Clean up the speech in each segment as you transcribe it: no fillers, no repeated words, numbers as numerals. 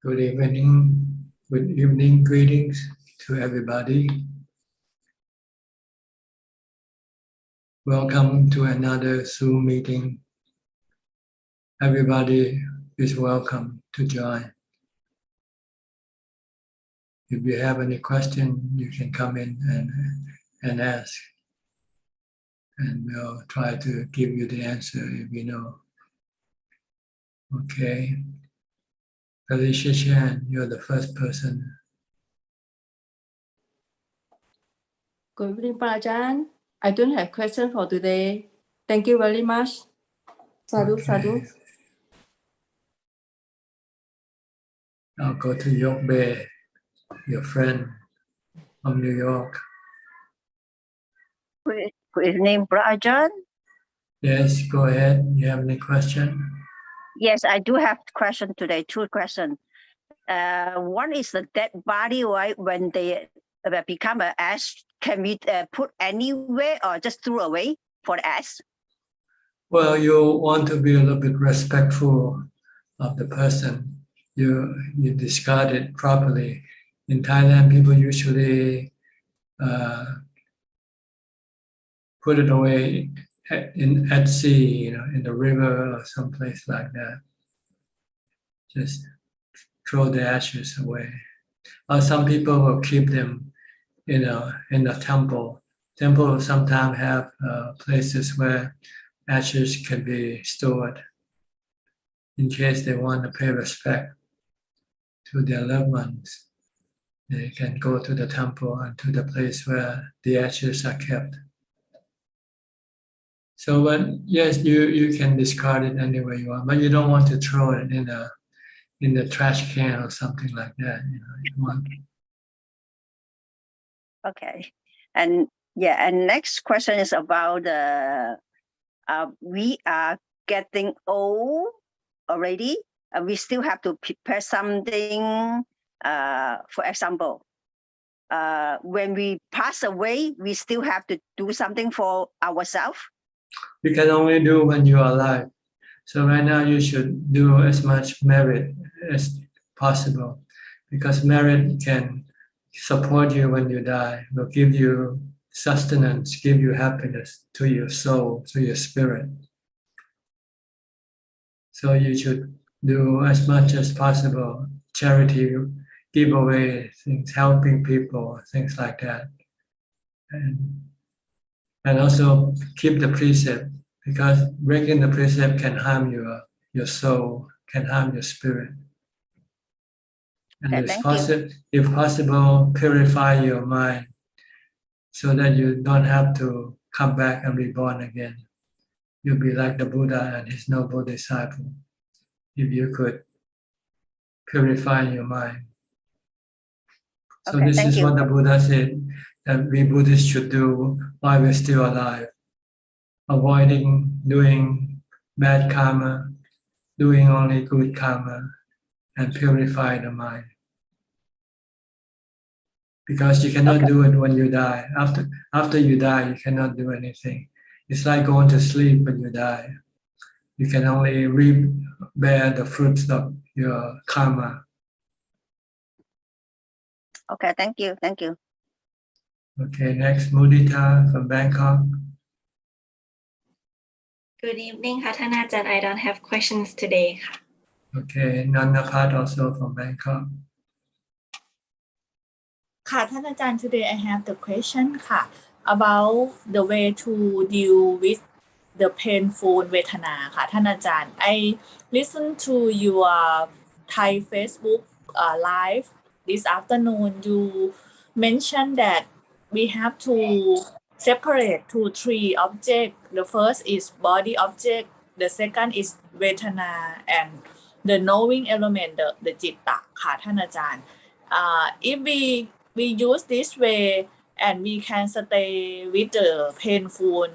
Good evening greetings to everybody. Welcome to another Zoom meeting. Everybody is welcome to join. If you have any question, you can come in and ask. And we'll try to give you the answer if we know. Okay. Felicia Chan, you're the first person. Good evening, Ajahn. I don't have question for today. Thank you very much. Sadhu, Okay. sadhu. I'll go to Yok Bay, your friend from New York. Good evening, Brother Ajahn. Yes, go ahead. You have any question? Yes, I do have question today. Two questions. One is the dead body, right? When they become an ash, can we put anywhere or just throw away for the ash? Well, you want to be a little bit respectful of the person. You discard it properly. In Thailand, people usually put it away at sea, in the river or someplace like that. Just throw the ashes away. Or some people will keep them, in the temple. Temples sometimes have places where ashes can be stored in case they want to pay respect to their loved ones. They can go to the temple and to the place where the ashes are kept. So, yes, you can discard it anywhere you want, but you don't want to throw it in the trash can or something like that. You want. Okay, and next question is about we are getting old already. We still have to prepare something. For example, when we pass away, we still have to do something for ourselves. You can only do when you are alive. So right now you should do as much merit as possible, because merit can support you when you die, will give you sustenance, give you happiness to your soul, to your spirit. So you should do as much as possible charity, give away things, helping people, things like that. And also keep the precept, because breaking the precept can harm your soul, can harm your spirit. And if possible, purify your mind so that you don't have to come back and be born again. You'll be like the Buddha and his noble disciple if you could purify your mind. So Okay, this is what the Buddha said that we Buddhists should do while we're still alive. Avoiding doing bad karma, doing only good karma, and purify the mind. Because you cannot do it when you die. After you die, you cannot do anything. It's like going to sleep when you die. You can only bear the fruits of your karma. Okay, thank you. Okay, next, Mudita from Bangkok. Good evening,ท่านอาจารย์ I don't have questions today. Okay, Nanapat also from Bangkok. ค่ะท่านอาจารย์ today I have the question ค่ะ about the way to deal with the painful เวทนาค่ะท่านอาจารย์ I listen to your Thai Facebook live this afternoon. You mentioned that we have to separate to three objects. The first is body object, the second is เวทนา and the knowing element, the จิตตะค่ะท่านอาจารย์ if we use this way and we can stay with the painful,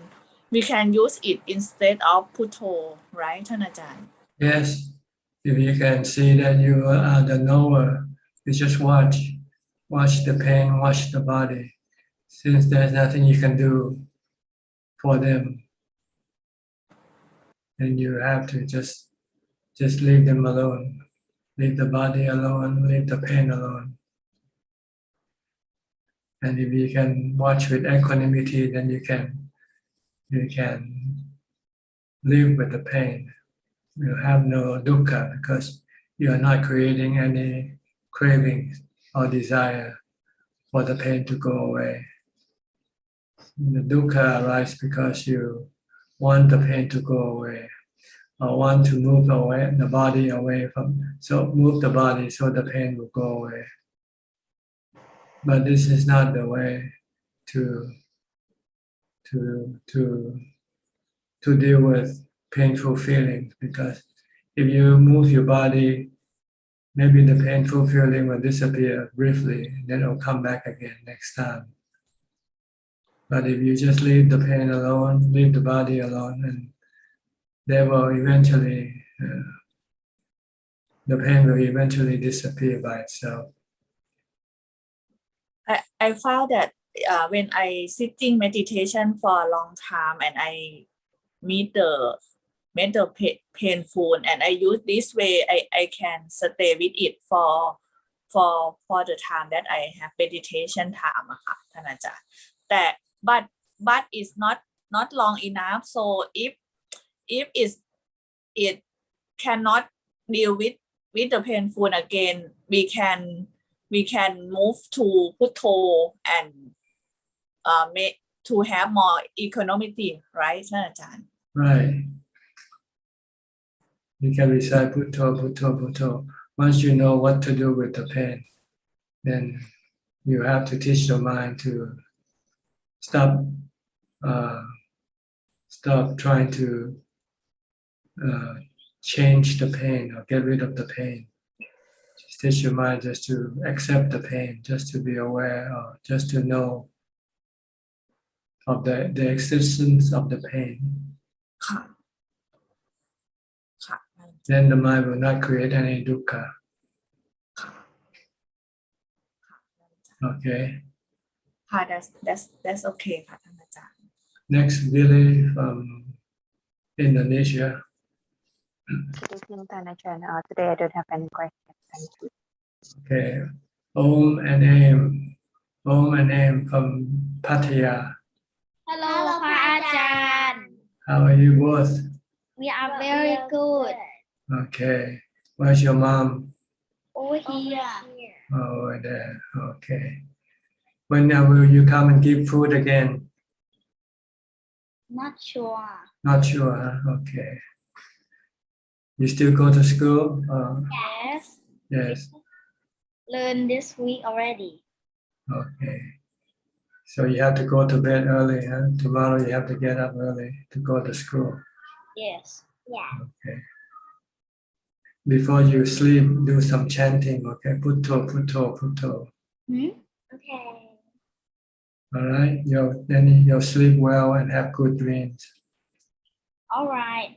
we can use it instead of Putto, right, ท่านอาจารย์ Yes, if you can see that you are the knower, you just watch the pain, watch the body. Since there's nothing you can do for them, then you have to just leave them alone. Leave the body alone, leave the pain alone. And if you can watch with equanimity, then you can live with the pain. You have no dukkha because you are not creating any cravings or desire for the pain to go away. The dukkha arises because you want the pain to go away, or want to move away the body away from, so move the body so the pain will go away. But this is not the way to deal with painful feelings, because if you move your body, maybe the painful feeling will disappear briefly, then it will come back again next time. But if you just leave the pain alone, leave the body alone, and they will eventually, the pain will eventually disappear by itself. I found that when I sitting meditation for a long time and I meet the painful and I use this way, I can stay with it for the time that I have meditation time อะค่ะท่านอาจารย์แต่ but it's not long enough, so if it cannot deal with the painful again, we can move to Putto and make to have more equanimity, right ท่านอาจารย์ Right. You can recite Bhutto, Bhutto, Bhutto. Once you know what to do with the pain, then you have to teach your mind to stop trying to change the pain or get rid of the pain. Just teach your mind just to accept the pain, just to be aware, or just to know of the existence of the pain. ค่ะ Then the mind will not create any dukkha. Okay. ค่ะ that's okay ค่ะท่านอาจารย์ Next, Billy from Indonesia. Good evening, Ajahn. Today I don't have any questions. Thank you. Okay. Om and Aim. Om and Aim from Pattaya. Hello, Ajahn. How are you both? We are very good. Okay. Where's your mom? Over here. Over there. Okay. When will you come and give food again? Not sure. Not sure, huh? Okay. You still go to school? Yes. Yes. Learn this week already. Okay. So you have to go to bed early, huh? Tomorrow you have to get up early to go to school. Yes. Yeah. Okay. Before you sleep, do some chanting, okay? Putto, putto, putto. Okay. All right? Then you'll sleep well and have good dreams. All right.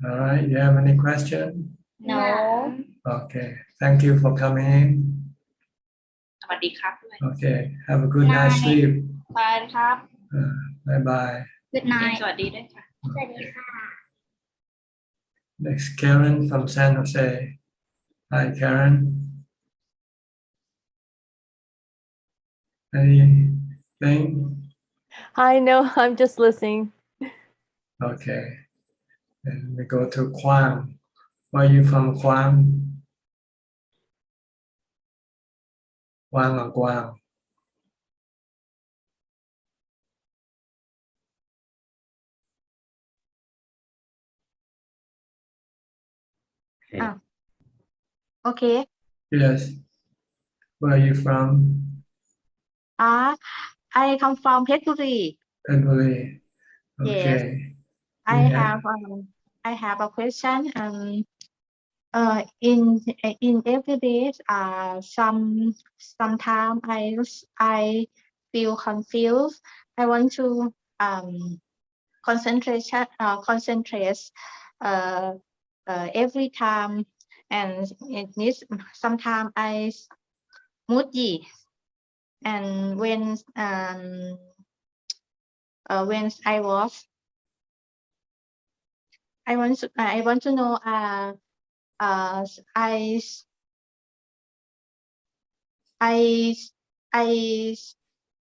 All right? You have any question? No. Okay. Thank you for coming in. สวัสดีครับ Okay. Have a good night's sleep. ไปครับ Bye bye. Good night. สวัสดีด้วยค่ะ สวัสดีค่ะ Next, Karen from San Jose. Hi, Karen. Anything? Hi, no, I'm just listening. Okay. Then we go to Kwang. Where are you from, Kwang? Kwang or Kwang? Okay. Yes. Where are you from? I come from Phetchaburi. Phetchaburi. Yes. Okay. I Yeah. have a question. In every day, sometimes I feel confused. I want to concentrate every time, and it needs sometimes I moody. And when I want to know I I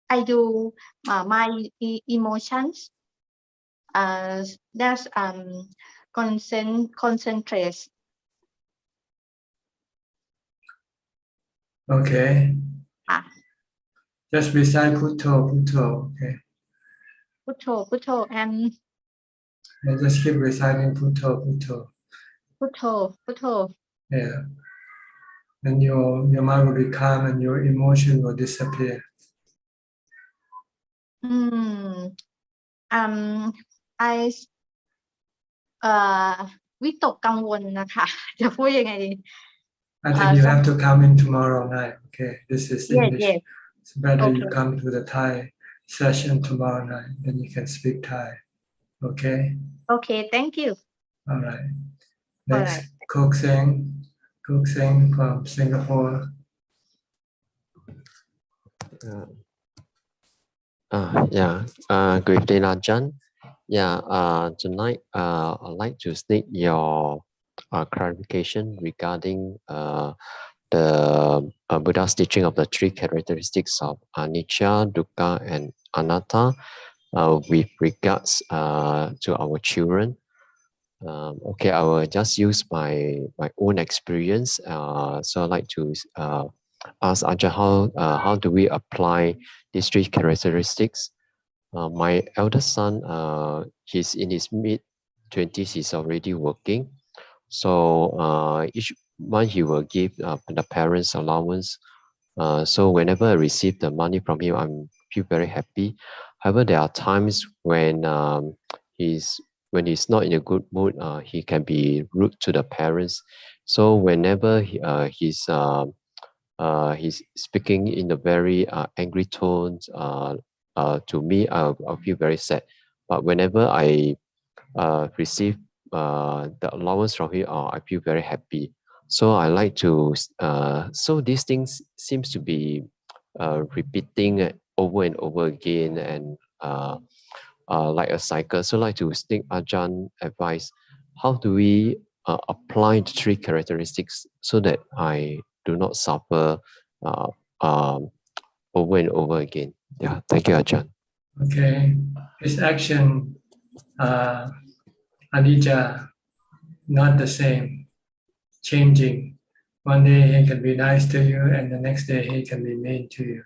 I do my emotions. That's concentrate. Okay. Ah. Just recite Putto, Putto. Okay. Putto, and Just keep reciting Putto, Putto. Yeah. And your mind will be calm and your emotion will disappear. I วิตกกังวลนะคะ จะพูดยังไงดี I think you have to come in tomorrow night. Okay. This is English. Yes. It's better you Okay. come to the Thai session tomorrow night. Then you can speak Thai. Okay. Okay, thank you. All right. All Next, right. Kok Seng from Singapore. Good evening, Ajahn. Tonight I'd like to state your clarification regarding the Buddha's teaching of the three characteristics of anicca, dukkha, and anatta with regards to our children. I will just use my own experience. So I'd like to ask Ajahn, how do we apply these three characteristics? My eldest son, he's in his mid-20s, he's already working. So each month he will give the parents allowance. So whenever I receive the money from him, I feel very happy. However, there are times when he's not in a good mood, he can be rude to the parents. So whenever he's speaking in a very angry tone to me, I'll feel very sad. But whenever I receive the allowance from him, I feel very happy. So I like to, so these things seems to be repeating over and over again, and like a cycle. So I like to take Ajahn advice. How do we apply the three characteristics so that I do not suffer over and over again? Yeah, thank you, Ajahn. Okay. His action, anicca, not the same, changing. One day he can be nice to you, and the next day he can be mean to you.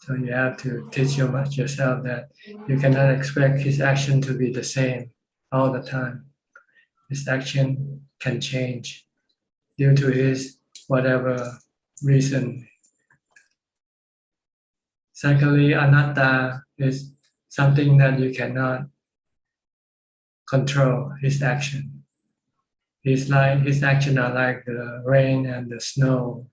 So you have to teach yourself that you cannot expect his action to be the same all the time. His action can change due to his whatever reason. Secondly, anatta is something that you cannot control his action. His action are like the rain and the snow.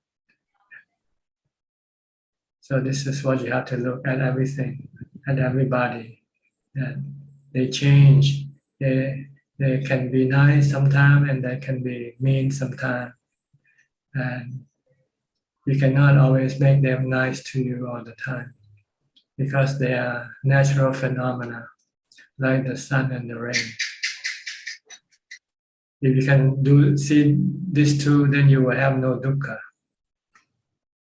So this is what you have to look at everything and everybody. That they change. They can be nice sometimes and they can be mean sometimes. And you cannot always make them nice to you all the time because they are natural phenomena like the sun and the rain. If you can see these two, then you will have no dukkha.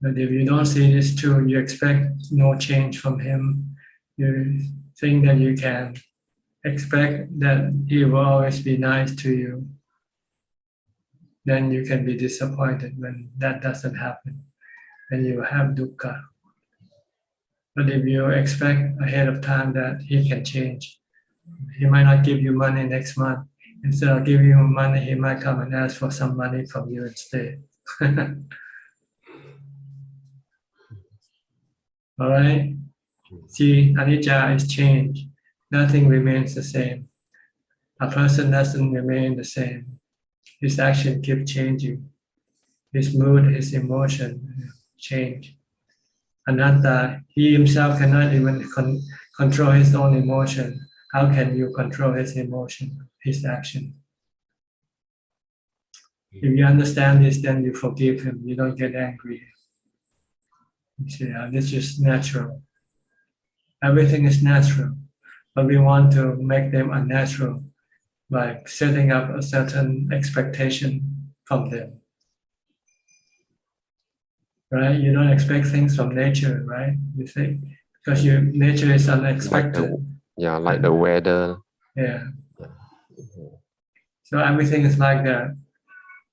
But if you don't see these two, you expect no change from him. You think that you can expect that he will always be nice to you. Then you can be disappointed when that doesn't happen. Then you will have dukkha. But if you expect ahead of time that he can change, he might not give you money next month. Instead of giving you money, he might come and ask for some money from you instead. All right? See, anicca is change. Nothing remains the same. A person doesn't remain the same. His action keeps changing. His mood, his emotion change. Anatta, he himself cannot even control his own emotion. How can you control his emotion, his action? If you understand this, then you forgive him. You don't get angry. You see, this is natural. Everything is natural, but we want to make them unnatural by setting up a certain expectation from them. Right? You don't expect things from nature, right? You think because your nature is unexpected. Like the weather. Yeah. So everything is like that.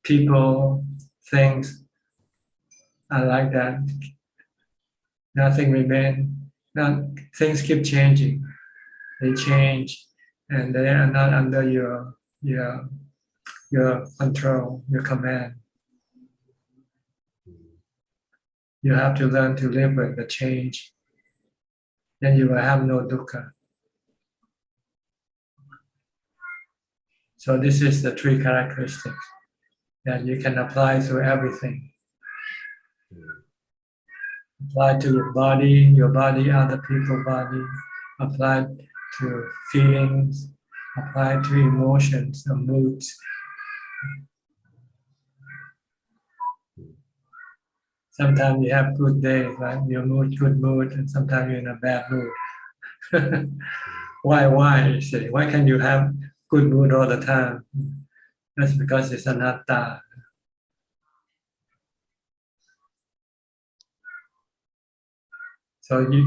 People, things are like that. Nothing remains. Things keep changing. They change, and they are not under your control, your command. You have to learn to live with the change. Then you will have no dukkha. So this is the three characteristics that you can apply to everything. Apply to your body, other people's body, apply to feelings, apply to emotions and moods. Sometimes you have good days, right? Your mood, good mood, and sometimes you're in a bad mood. Why? You say, why can you have good mood all the time? That's because it's anatta. So you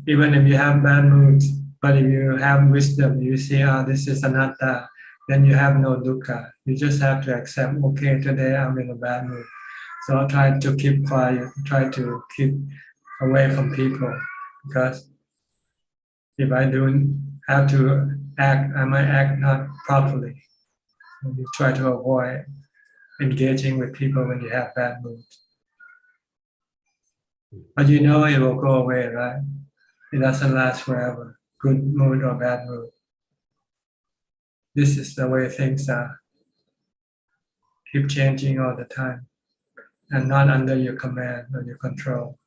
even if you have bad moods, but if you have wisdom, you see, this is anatta, then you have no dukkha. You just have to accept, okay, today I'm in a bad mood. So I try to keep quiet, try to keep away from people, because if I don't have to act, I might act not properly. So you try to avoid engaging with people when you have bad moods. But you know it will go away, right? It doesn't last forever, good mood or bad mood. This is the way things are. Keep changing all the time and not under your command or your control.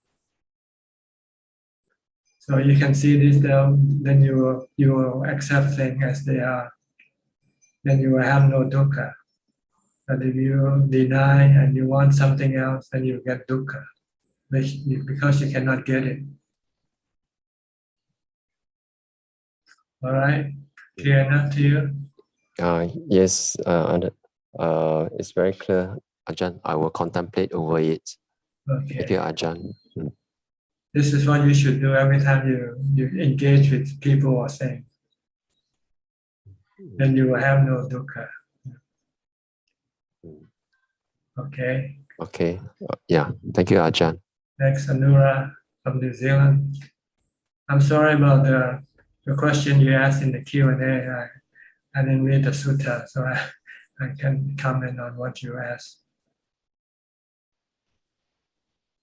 So you can see this, then you will accept things as they are. Then you will have no dukkha. But if you deny and you want something else, then you get dukkha, because you cannot get it. All right, clear enough to you? Yes, it's very clear, Ajahn. I will contemplate over it. Okay. Thank you, Ajahn. This is what you should do every time you engage with people or things. Then you will have no dukkha. Okay. Okay. Yeah. Thank you, Ajahn. Next, Anura from New Zealand. I'm sorry about the question you asked in the Q&A. I didn't read the sutta, so I can comment on what you asked.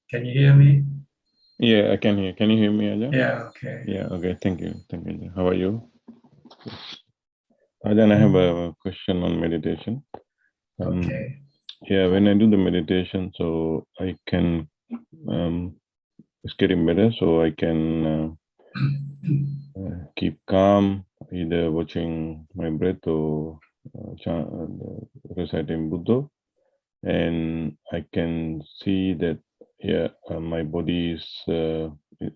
Can you hear me? Yeah, I can hear. Can you hear me, Ajahn? Yeah, okay. Yeah, okay. Thank you. Thank you, Ajahn. How are you? Ajahn, I have a question on meditation. Okay. Yeah, when I do the meditation, so I can, it's getting better, so I can keep calm, either watching my breath or reciting Buddha. And I can see that, yeah, my body is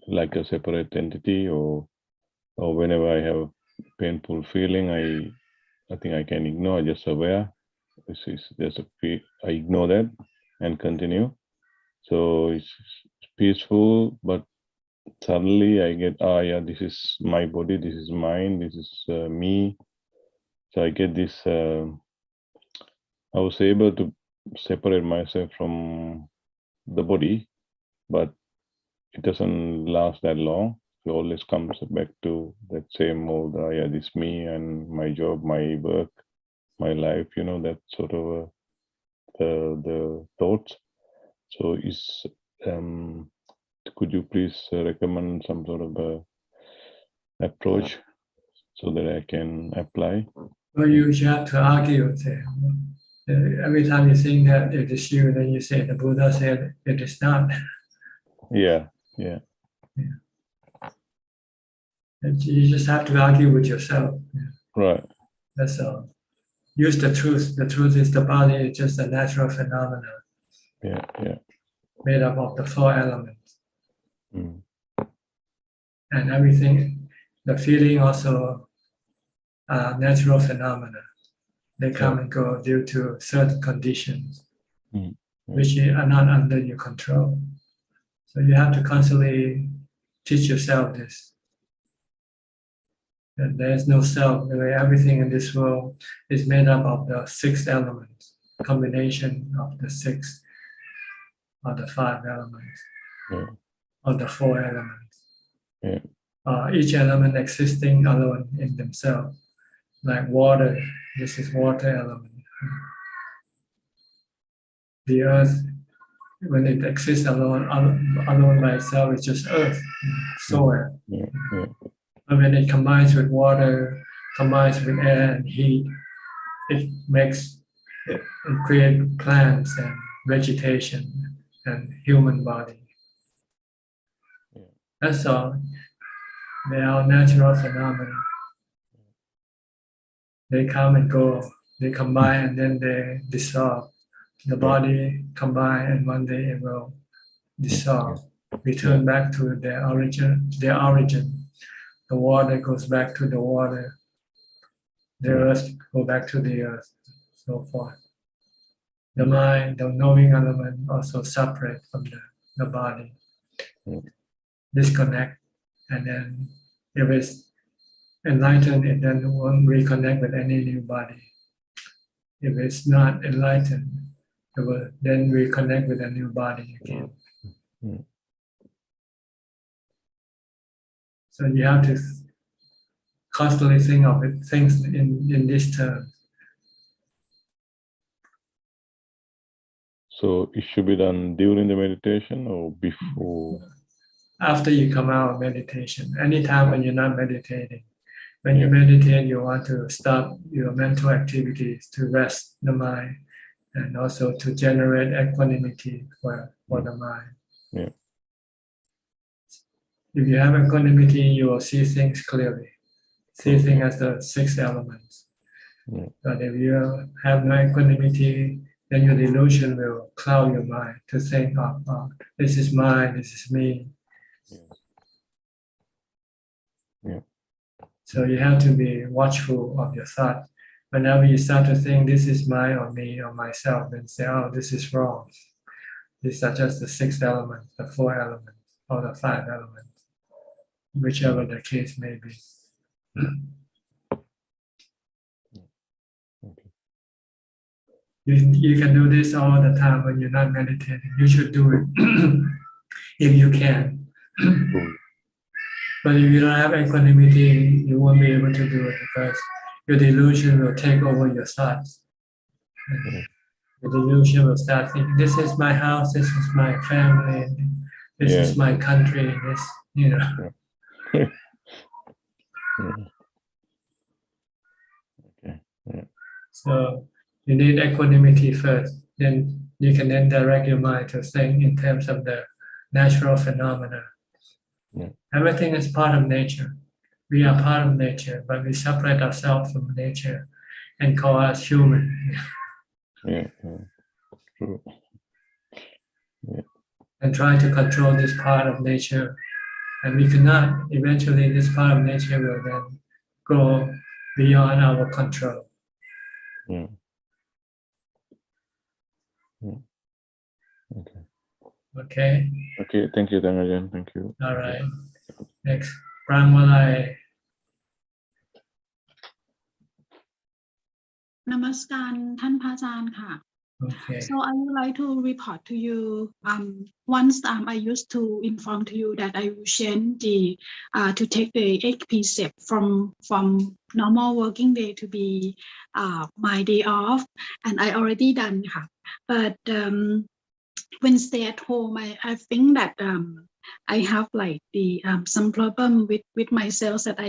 like a separate entity, or whenever I have painful feeling, I think I can ignore, just aware. There's I ignore that and continue. So it's peaceful, but suddenly I get, yeah, this is my body, this is mine, this is me. So I get this, I was able to separate myself from the body, but it doesn't last that long. It always comes back to that same old, yeah, this me and my job, my work, my life, that sort of the thoughts. So is could you please recommend some sort of approach so that I can apply? Well, you have to argue with it. Every time you think that it is you, then you say the Buddha said it is not. Yeah. And you just have to argue with yourself. Right. That's all. Use the truth. The truth is the body is just a natural phenomenon. Yeah. Made up of the 4 elements. Mm. And everything, the feeling also natural phenomena. They come and go due to certain conditions, Mm. which are not under your control. So you have to constantly teach yourself this. That there is no self. Everything in this world is made up of the 6 elements, combination of the 6 or the 5 elements, or the 4 elements. Each element existing alone in themselves, like water. This is water element. The earth, when it exists alone by itself, it's just earth, soil. But when it combines with water, combines with air and heat, it creates plants and vegetation and human body. That's all. They are natural phenomena. They come and go. They combine and then they dissolve. The body combine and one day it will dissolve, return back to their origin. The water goes back to the water. The earth go back to the earth, so forth. The mind, the knowing element, also separate from the body. Disconnect, and then if it's enlightened, it then won't reconnect with any new body. If it's not enlightened, it will then reconnect with a new body again. So you have to constantly think of it, things in this term. So it should be done during the meditation or before? After you come out of meditation, anytime when you're not meditating. When you meditate, you want to stop your mental activities to rest the mind and also to generate equanimity for the mind. If you have equanimity, you will see things clearly. See things as the 6 elements. But if you have no equanimity, then your delusion will cloud your mind to think, oh, this is mine, this is me. So you have to be watchful of your thought. Whenever you start to think this is mine or me or myself, then say, oh, this is wrong. These are just the 6 elements, the 4 elements, or the 5 elements, whichever the case may be. You can do this all the time when you're not meditating. You should do it if you can. But if you don't have equanimity, you won't be able to do it because your delusion will take over your thoughts. The delusion will start thinking, this is my house, this is my family, this is my country, this, you know. So you need equanimity first, then you can then direct your mind to think in terms of the natural phenomena. Everything is part of nature. We are part of nature, but we separate ourselves from nature and call us human. True. And try to control this part of nature. And we cannot. Eventually, this part of nature will then go beyond our control. Okay. Okay, thank you, Ajahn. Thank you. All right. Next, Brahmalai. นมัสการท่านพระอาจารย์ค่ะ Okay. So I would like to report to you. Once I used to inform to you that I will change the to take the 8 precept from normal working day to be my day off, and I already done ค่ะ But when stay at home, I think that I have like the some problem with myself that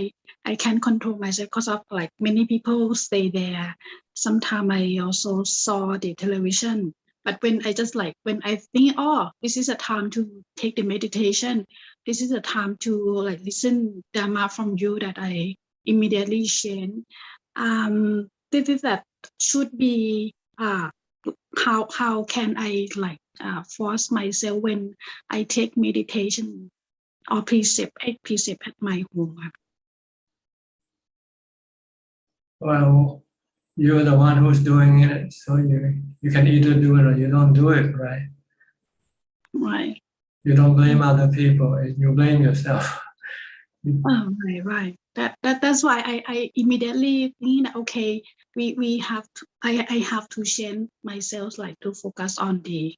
I can't control myself because of like many people stay there. Sometimes I also saw the television, but when I think, oh, this is a time to take the meditation, this is a time to like listen Dhamma from you, that I immediately change. This is that should be how can I like force myself when I take meditation or 8 precept at my home. Well, you're the one who's doing it, so you can either do it or you don't do it, right? Right. You don't blame other people, you blame yourself. Oh, right. That's why I immediately think that, okay, we have to, I have to change myself, like to focus on the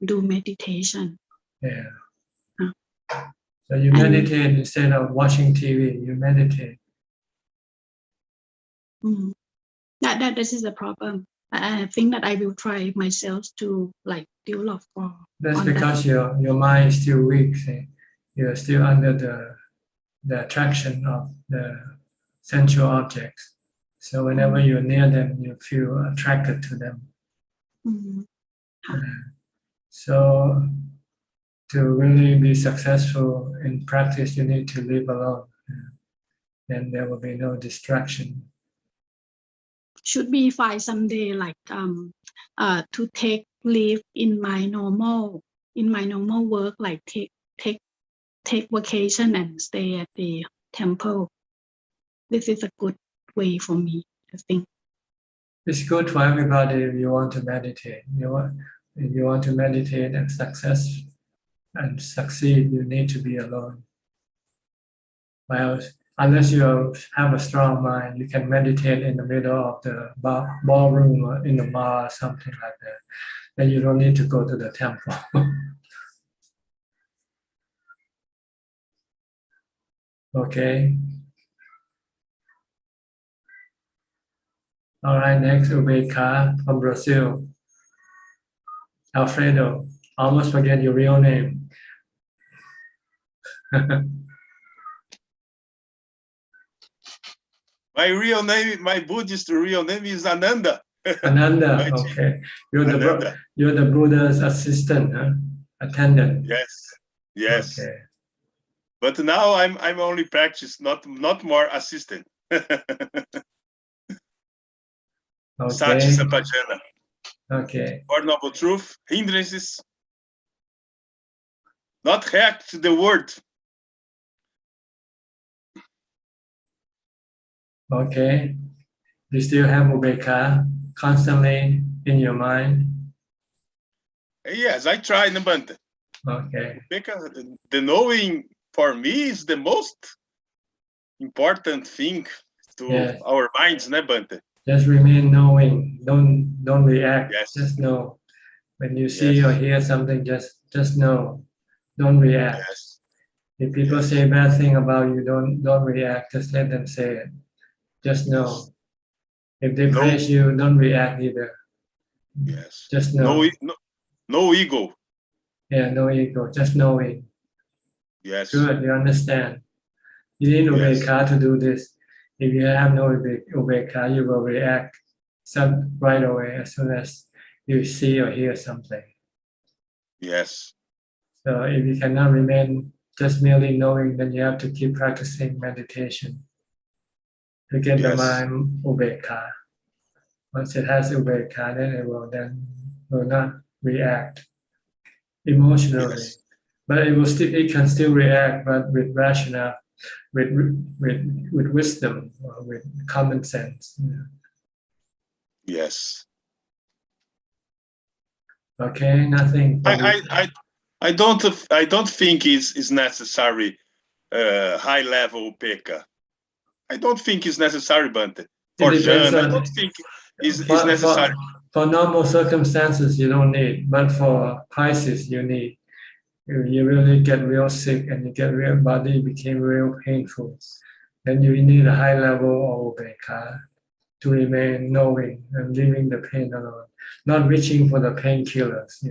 do meditation. Yeah. Huh. So you And- meditate instead of watching TV, you meditate. That this is a problem. I think that I will try myself to like develop for. That's on that. because your mind is still weak. See? You're still under the attraction of the sensual objects. So whenever you're near them, you feel attracted to them. Mhm. So to really be successful in practice, you need to live alone. Then there will be no distraction. Should we find someday like to take leave in my normal work, like take vacation and stay at the temple. This is a good way for me, I think. It's good for everybody if you want to meditate. If you want to meditate and succeed, you need to be alone. Well, unless you have a strong mind, you can meditate in the middle of the ballroom or in the bar or something like that. Then you don't need to go to the temple. Okay. All right, next, Ubeka from Brazil. Alfredo, almost forget your real name. My real name, my Buddhist real name is Ananda. Ananda, okay. You're the Buddha's assistant, huh? Attendant. Yes. Okay. But now I'm only practice, not more assistant. Sati Okay. Sampajana. Okay. Four Noble Truth, hindrances, not react to the word. Okay. You still have Ubeka constantly in your mind? Yes, I try, Nabante. Okay. Because the knowing for me is the most important thing to our minds, Nabante. Just remain knowing. Don't react. Yes. Just know. When you see or hear something, just know. Don't react. Yes. If people say bad thing about you, don't react. Just let them say it. Just know. If they praise you, don't react either. Yes. Just know. No ego. Yeah, no ego. Just knowing. Yes. Good. You understand. You need Ubeka to do this. If you have no Ubeka, you will react right away as soon as you see or hear something. Yes. So if you cannot remain just merely knowing, then you have to keep practicing meditation to get the mind Ubeka. Once it has Ubeka, then it will not react emotionally. But it can still react, but with rational, with wisdom, or with common sense. Yes. Okay, nothing. I don't think it's necessary high level Upeka. I don't think it's necessary, Bante. For Jan, I don't think it's necessary. For normal circumstances, you don't need, but for crisis, you need. You really get real sick and you get real body became real painful. Then you need a high level of Ubeka to remain knowing and leaving the pain alone, not reaching for the painkillers,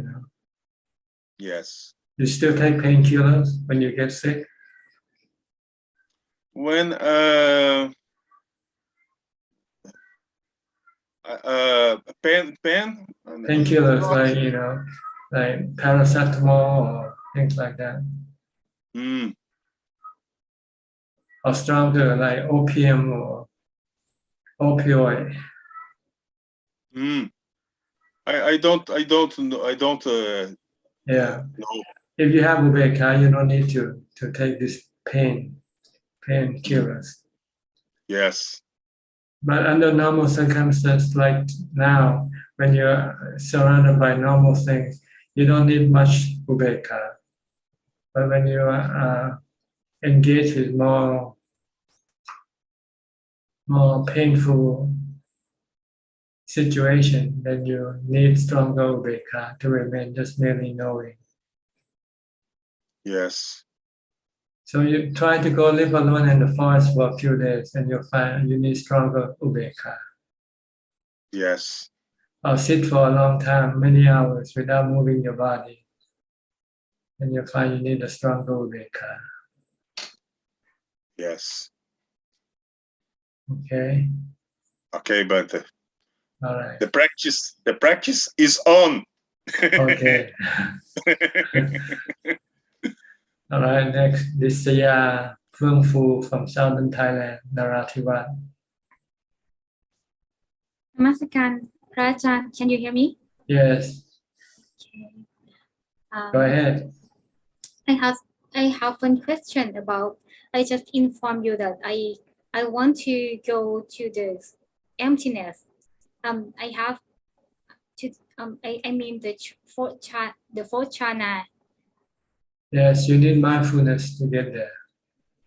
Yes. You still take painkillers when you get sick? When painkillers like paracetamol or things like that. Or stronger like opium or opioid. I don't know. If you have Ubeka, you don't need to take this painkillers. Yes. But under normal circumstances like now, when you're surrounded by normal things, you don't need much ubeka. But when you are engaged with more painful situation, then you need stronger ubeka to remain just merely knowing. Yes. So you try to go live alone in the forest for a few days, and you'll find you need stronger ubeka. Yes. Or sit for a long time, many hours, without moving your body, and you'll find you need a stronger ubeka. Yes. Okay. Okay, Bante. All right. The practice is on. Okay. All right. Next, Disaya Phương Phu from Southern Thailand, Narathiwat. Namaskaran, Rajan, can you hear me? Yes. Okay. Go ahead. I have one question about. I just informed you that I want to go to the emptiness. I have to. I mean the fourth chana. Yes, you need mindfulness to get there.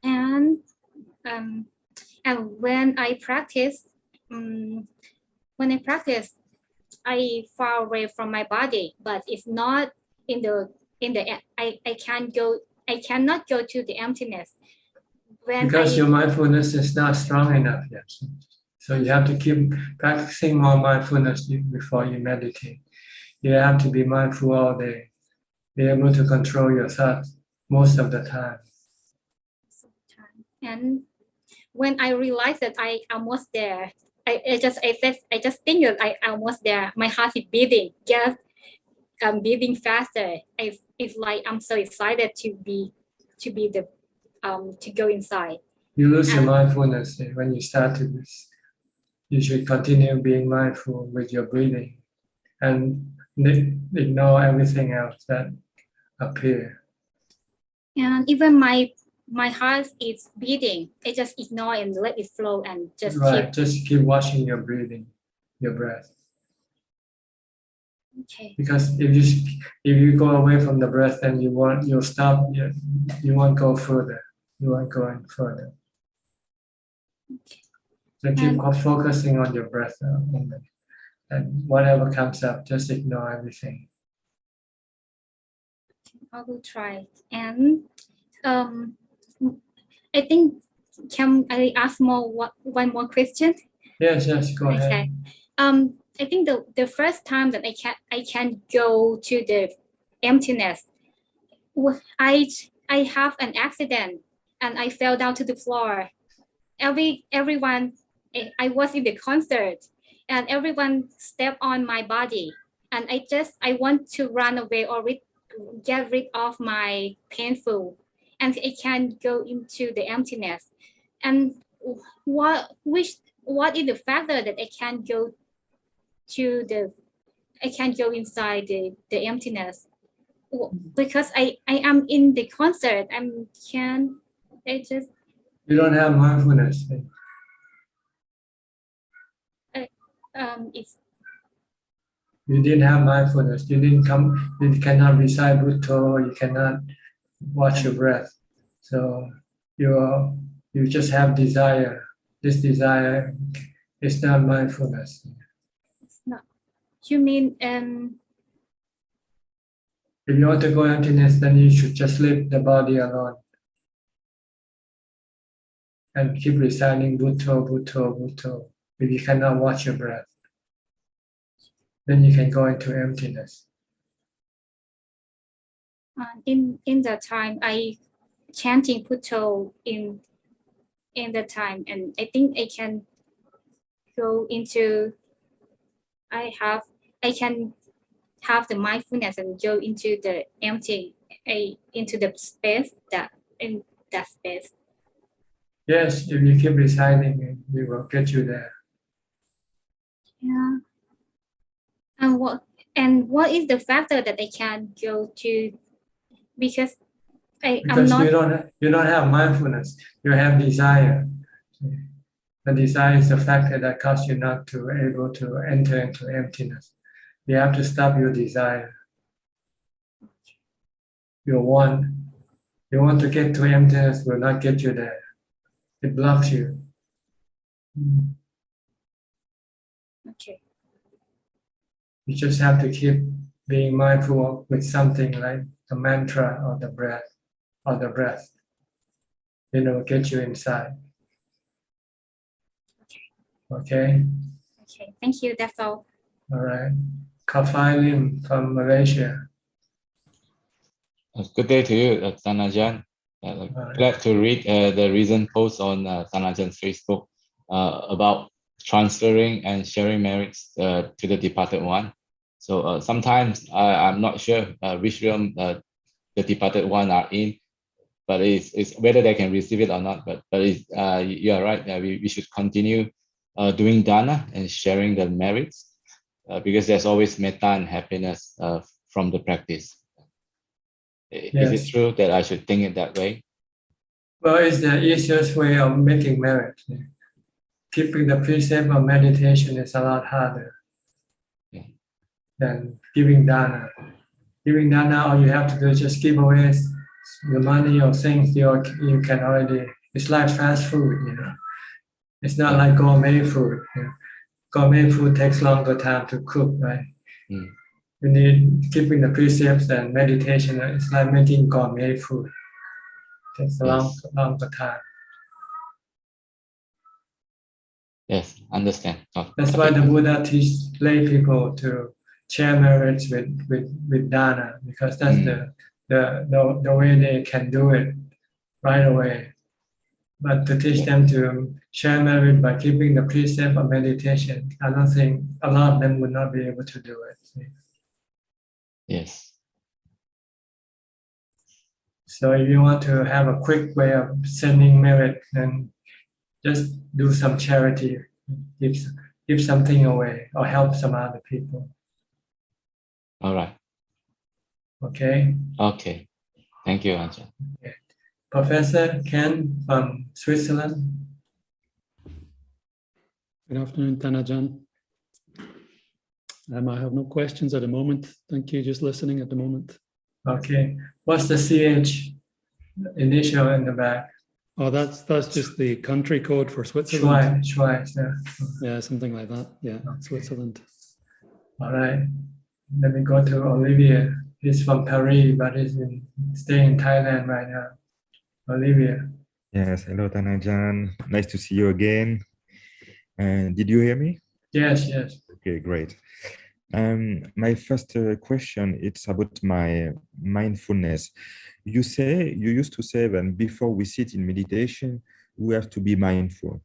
And when I practice, I far away from my body, but it's not in the I cannot go to the emptiness. Because your mindfulness is not strong enough yet. So you have to keep practicing more mindfulness before you meditate. You have to be mindful all day. Be able to control your thoughts most of the time. And when I realize that I almost there, I just think that I almost there. My heart is beating, just beating faster. It's like I'm so excited to go inside. You lose your mindfulness when you start to this. You should continue being mindful with your breathing and ignore everything else that appears. And even my heart is beating. I just ignore and let it flow and just keep watching your breathing, your breath. Okay. Because if you go away from the breath, then you'll stop. You won't go further. You won't go any further. Okay. So keep focusing on your breath only, and whatever comes up, just ignore everything. I will try. And I think, can I ask one more question? Yes, go ahead. Okay. I think the first time that I can go to the emptiness, I have an accident and I fell down to the floor. Everyone, I was in the concert and everyone stepped on my body, and I want to run away or get rid of my painful, and I can go into the emptiness. And what is the factor that I can go inside the emptiness? Because I am in the concert. You don't have mindfulness. You didn't have mindfulness. You cannot recite Buddha. You cannot watch your breath. So you just have desire. This desire is not mindfulness. It's not. You mean if you want to go emptiness, then you should just leave the body alone and keep reciting Buddha. If you cannot watch your breath, then you can go into emptiness. In the time I chanting Buddha in the time, and I think I can go into. I can have the mindfulness and go into the empty, into the space in that space. Yes, if you keep reciting, it will get you there. Yeah. And what is the factor that I can go to? Because I'm not. You don't have mindfulness. You have desire. The desire is the factor that causes you not to able to enter into emptiness. You have to stop your desire. You want to get to emptiness will not get you there. It blocks you. Okay. You just have to keep being mindful with something like the mantra or the breath. Get you inside. Okay? Okay. Thank you. That's all. All right. Kafai Lim from Malaysia. Good day to you, Ajahn. Glad to read the recent post on Ajah's Facebook about transferring and sharing merits to the departed one. So sometimes I'm not sure which realm the departed one are in, but it's whether they can receive it or not. But you are right. We should continue doing dana and sharing the merits because there's always metta and happiness from the practice. Is it true that I should think it that way? Well, it's the easiest way of making merit. Keeping the precept of meditation is a lot harder than giving dana. Giving dana, all you have to do is just give away the money or things you can already. It's like fast food, It's not like gourmet food. Gourmet food takes longer time to cook, right? You need keeping the precepts and meditation. It's like making gourmet food. It takes a longer time. Yes, understand. That's why the Buddha teaches lay people to share merits with dana, because that's the way they can do it right away. But to teach them to share merit by keeping the precept of meditation, I don't think a lot of them would not be able to do it. Yes. So if you want to have a quick way of sending merit, then just do some charity, give something away, or help some other people. All right. Okay. Okay. Thank you, Ajahn. Okay. Professor Ken from Switzerland. Good afternoon, Ajahn. I have no questions at the moment. Thank you. Just listening at the moment. Okay. What's the CH initial in the back? Oh, that's just the country code for Switzerland. Schweiz, yeah. Yeah, something like that. Yeah, okay. Switzerland. All right. Let me go to Olivia. He's from Paris, but he's staying in Thailand right now. Olivia. Yes, hello, Ajahn. Nice to see you again. Did you hear me? Yes. Okay, great. My first question, it's about my mindfulness. You used to say that before we sit in meditation, we have to be mindful.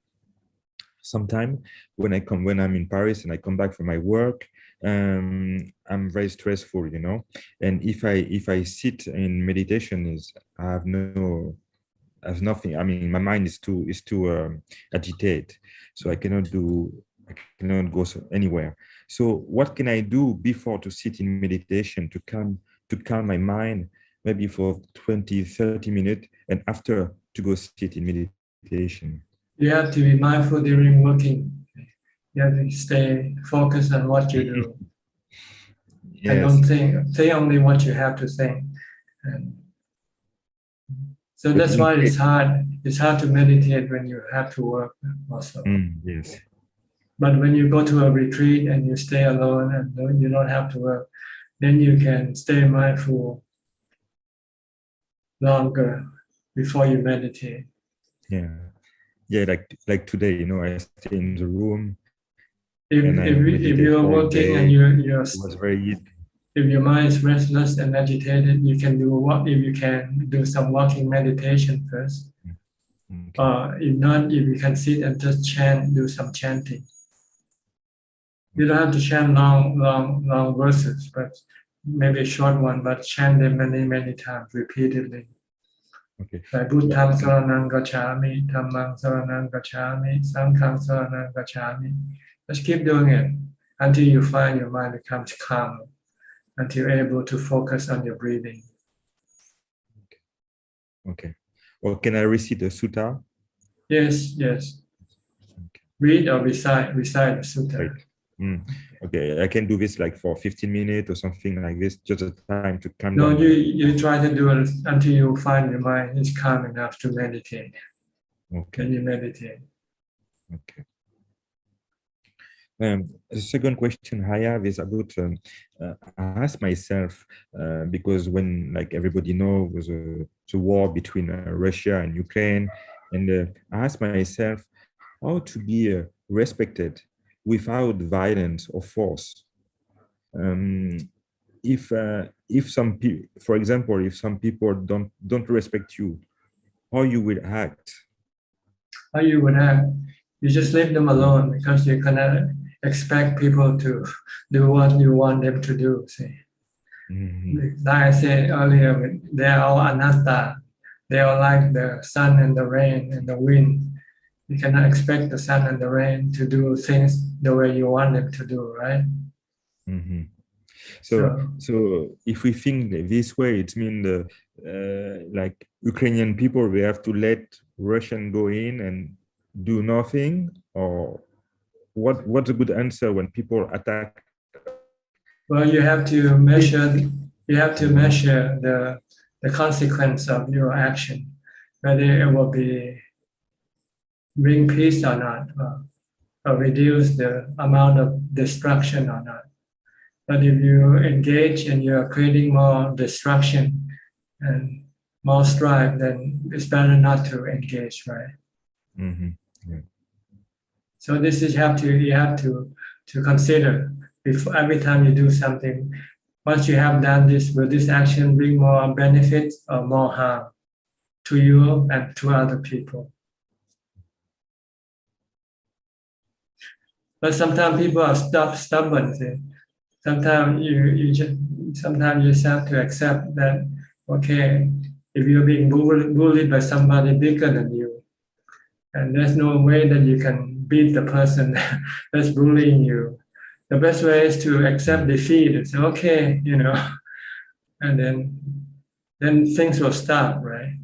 Sometimes when I'm in Paris and I come back from my work, I'm very stressful, And if I sit in meditation, I have nothing. I mean, my mind is too agitated, so I cannot go anywhere. So what can I do before to sit in meditation to calm my mind, maybe for 20-30 minutes, and after to go sit in meditation? You have to be mindful during working. You have to stay focused on what you do. Yes. And don't say only what you have to think. So that's why it's hard. It's hard to meditate when you have to work also. Yes. But when you go to a retreat and you stay alone and you don't have to work, then you can stay mindful longer before you meditate. Yeah, like today, I stay in the room. If you're working and you're it was very easy. If your mind is restless and agitated, you can do some walking meditation first. Okay. If not, if you can sit and just do some chanting. You don't have to chant long verses, but maybe a short one, but chant them many times repeatedly. Okay. Like Buddham saranang gacchami, Dhammam saranang gacchami, Sangham saranang gacchami. Just keep doing it until you find your mind becomes calm, until you're able to focus on your breathing. Okay. Or can I recite the sutta? Yes. Okay. read or recite the sutta. Right. Okay, I can do this like for 15 minutes or something like this, just a time to calm No, down. you try to do it until you find your mind is calm enough to meditate. Okay. Then you meditate. Okay. The second question I have is about, I ask myself, because when like everybody knows the war between Russia and Ukraine, and I ask myself how to be respected without violence or force. If some people, for example, if some people don't respect you, how you will act? How you would act? You just leave them alone because you cannot expect people to do what you want them to do. See, like I said earlier, they are all anatta. They are like the sun and the rain and the wind. You cannot expect the sun and the rain to do things the way you want them to do, right? So if we think this way, it means like Ukrainian people, we have to let Russian go in and do nothing, or what's a good answer when people attack? Well, you have to measure the consequence of your action, whether it will bring peace or not, or reduce the amount of destruction or not. But if you engage and you are creating more destruction and more strife, then it's better not to engage, right? Yeah. So this is you have to consider before every time you do something. Once you have done this, will this action bring more benefits or more harm to you and to other people? But sometimes people are stubborn. See? Sometimes you just have to accept that, okay, if you're being bullied by somebody bigger than you, and there's no way that you can beat the person that's bullying you, the best way is to accept defeat and say, okay, and then things will stop, right?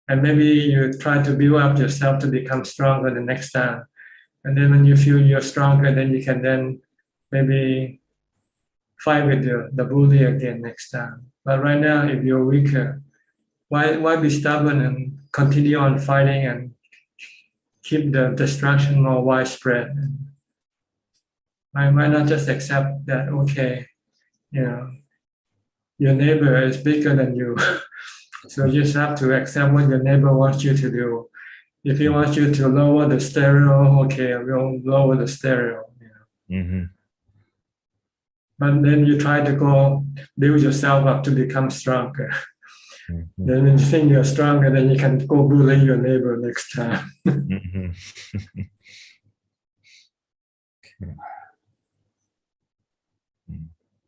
And maybe you try to build up yourself to become stronger the next time. And then when you feel you're stronger, then you can then maybe fight with the bully again next time. But right now, if you're weaker, why be stubborn and continue on fighting and keep the destruction more widespread? Why not just accept that, okay, your neighbor is bigger than you. So you just have to accept what your neighbor wants you to do. If he wants you to lower the stereo, okay, we'll lower the stereo. But then you try to go build yourself up to become stronger. Then when you think you're stronger, then you can go bully your neighbor next time.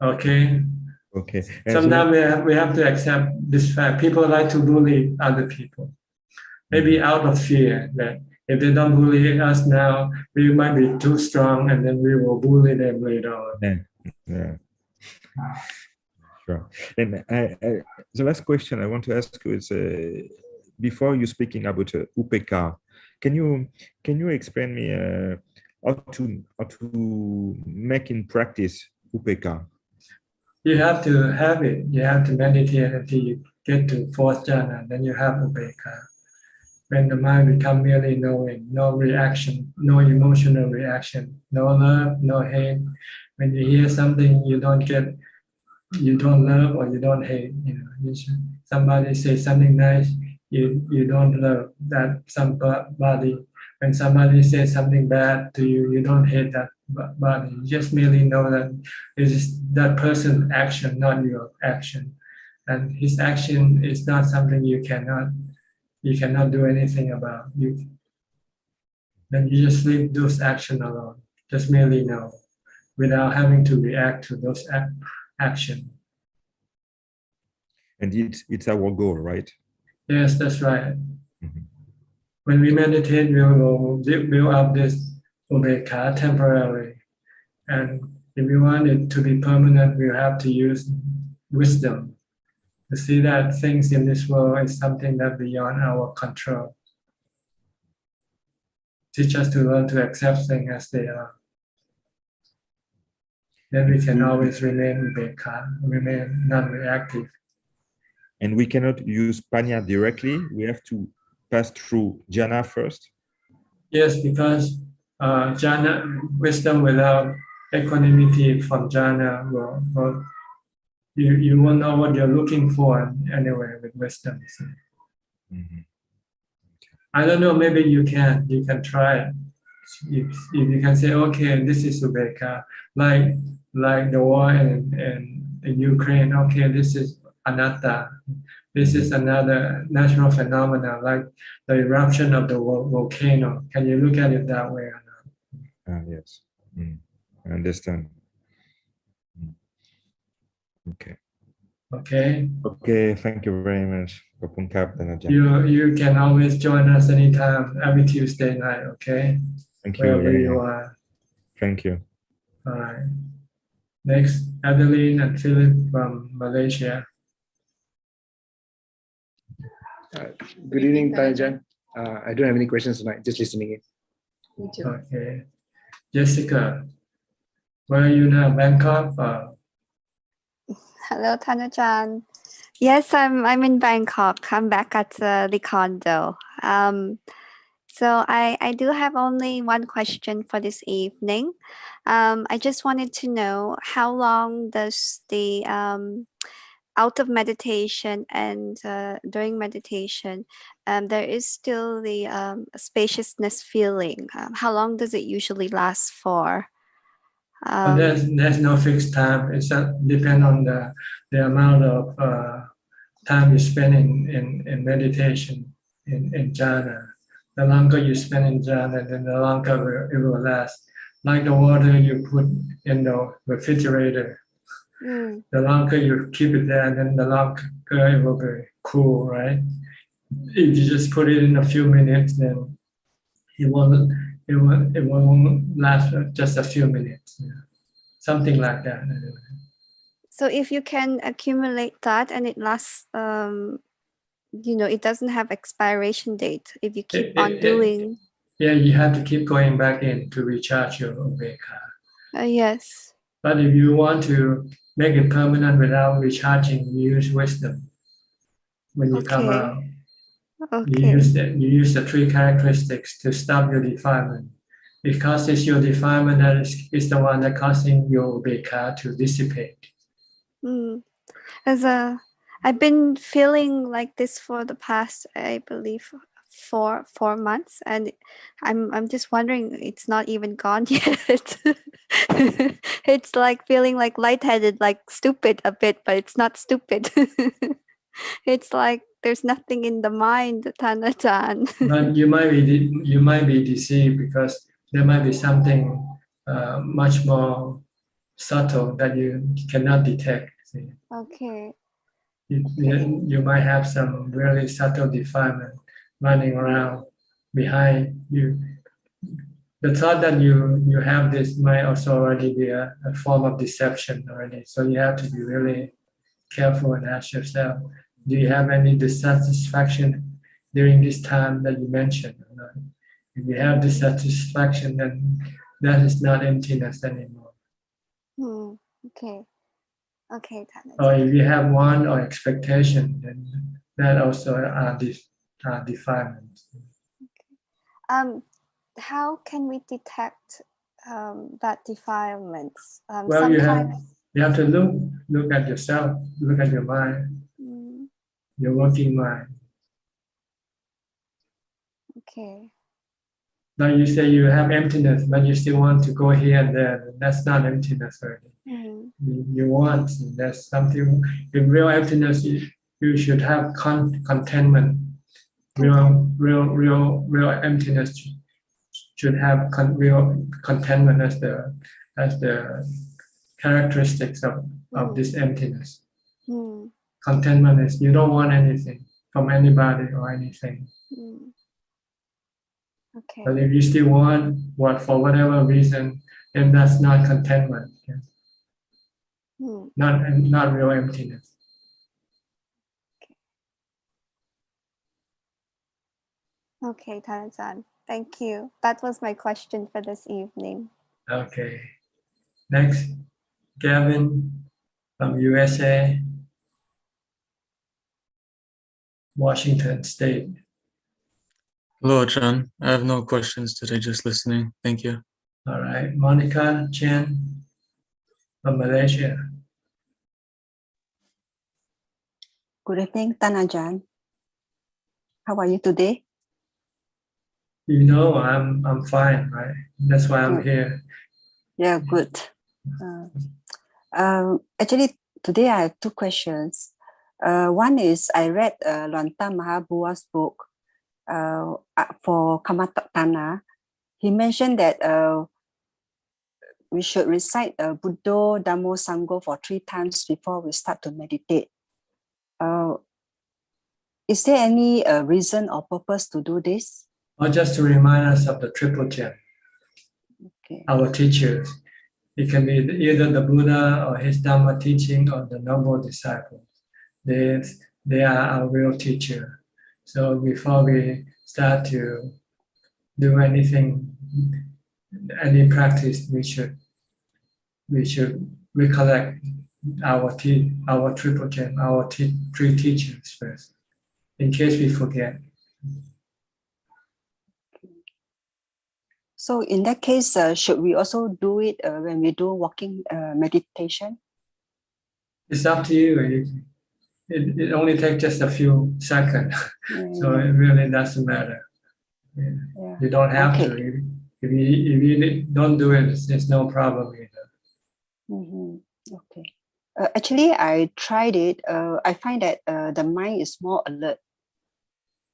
Okay. Okay. Sometimes we have to accept this fact. People like to bully other people, maybe out of fear that if they don't bully us now, we might be too strong, and then we will bully them later on. Yeah. Sure. And the last question I want to ask you is, before you speaking about UPK, can you explain me how to make in practice UPK? You have to have it. You have to meditate until you get to fourth jhana, then you have UPK. When the mind becomes merely knowing, no reaction, no emotional reaction, no love, no hate. When you hear something you don't love or you don't hate, somebody say something nice, you don't love that somebody. When somebody says something bad to you, you don't hate that body. You just merely know that it is that person's action, not your action. And his action is not something you cannot do anything about. Then you just leave those actions alone. Just merely know, without having to react to those actions. And it's our goal, right? Yes, that's right. When we meditate, we will build up this ubeka temporarily. And if we want it to be permanent, we have to use wisdom to see that things in this world is something that beyond our control. teach us to learn to accept things as they are. Then we can always remain ubekha, remain non-reactive. And we cannot use panya directly. We have to pass through jhana first. Yes, because jhana, wisdom without equanimity from jhana will you won't know what you're looking for anyway with wisdom. So. I don't know, maybe you can try it. If you can say, okay, this is ubekha, like the war in Ukraine, okay, this is anatta. This is another natural phenomena, like the eruption of the volcano. Can you look at it that way or not? Yes, I understand. Okay. Okay. Okay, thank you very much.ขอบคุณครับ ท่านอาจารย์ You can always join us anytime, every Tuesday night, okay? Thank you Wherever very you much. are. Thank you. All right. Next, Adeline and Philip from Malaysia. Good evening, Ajahn. I don't have any questions tonight, just listening in. Okay. Jessica, where are you now? Bangkok? Hello, Ajahn. Yes, I'm in Bangkok. I'm back at the condo. So I do have only one question for this evening. I just wanted to know how long does the out of meditation and during meditation, there is still the spaciousness feeling. How long does it usually last for? There's no fixed time. It's depend on the amount of time you spend in meditation in jhana. The longer you spend in jhana, then the longer it will last. Like the water you put in the refrigerator. The longer you keep it there, then the longer it will be cool, right? If you just put it in a few minutes, then it won't last just a few minutes. Yeah. Something like that. So if you can accumulate that and it lasts, it doesn't have expiration date. If you keep on doing. Yeah, you have to keep going back in to recharge your ubekha. Yes. But if you want to make it permanent without recharging, you use wisdom. When you come out, you use the three characteristics to stop your defilement. Because it's your defilement that is the one that causing your ubekha to dissipate. I've been feeling like this for the past, I believe, four months, and I'm just wondering, it's not even gone yet. It's like feeling like lightheaded, like stupid a bit, but it's not stupid. It's like there's nothing in the mind, Ajahn. But you might be deceived because there might be something much more subtle that you cannot detect. See? Okay. You might have some really subtle defilement running around behind you. The thought that you have this might also already be a form of deception already. So you have to be really careful and ask yourself, do you have any dissatisfaction during this time that you mentioned? If you have dissatisfaction, then that is not emptiness anymore. Okay. Okay, or if you have want or expectation, then that also are defilements. How can we detect that defilements? Well, you have to look at yourself, look at your mind, your working mind. Okay. Now you say you have emptiness, but you still want to go here and there. That's not emptiness already. You want, that's something. In real emptiness, you should have contentment. Real emptiness should have real contentment as the characteristics of this emptiness. Contentment is you don't want anything from anybody or anything. Okay. But if you still want for whatever reason, then that's not contentment. Yeah? Not real emptiness. Okay, Ajahn. Thank you. That was my question for this evening. Okay. Next, Gavin from USA, Washington State. Hello, Ajahn. I have no questions today, just listening. Thank you. All right. Monica Chen from Malaysia. Good evening, Ajahn. How are you today? You know, I'm fine, right? That's why I'm here. Yeah, good. Actually, today I have two questions. One is I read Luanta Mahabua's book for Kamatana. He mentioned that we should recite Buddho, Dhammo, Sangho for 3 times before we start to meditate. Is there any reason or purpose to do this? Or just to remind us of the triple gem, our teachers. It can be either the Buddha or his Dhamma teaching or the noble disciples. They are our real teacher. So before we start to do anything, any practice, we should recollect our triple gem, our 3 teachers first, in case we forget. So in that case, should we also do it when we do walking meditation? It's up to you. It only takes just a few seconds, so it really doesn't matter. You don't have to. If you don't do it, there's no problem either. Okay. Actually, I tried it. I find that the mind is more alert.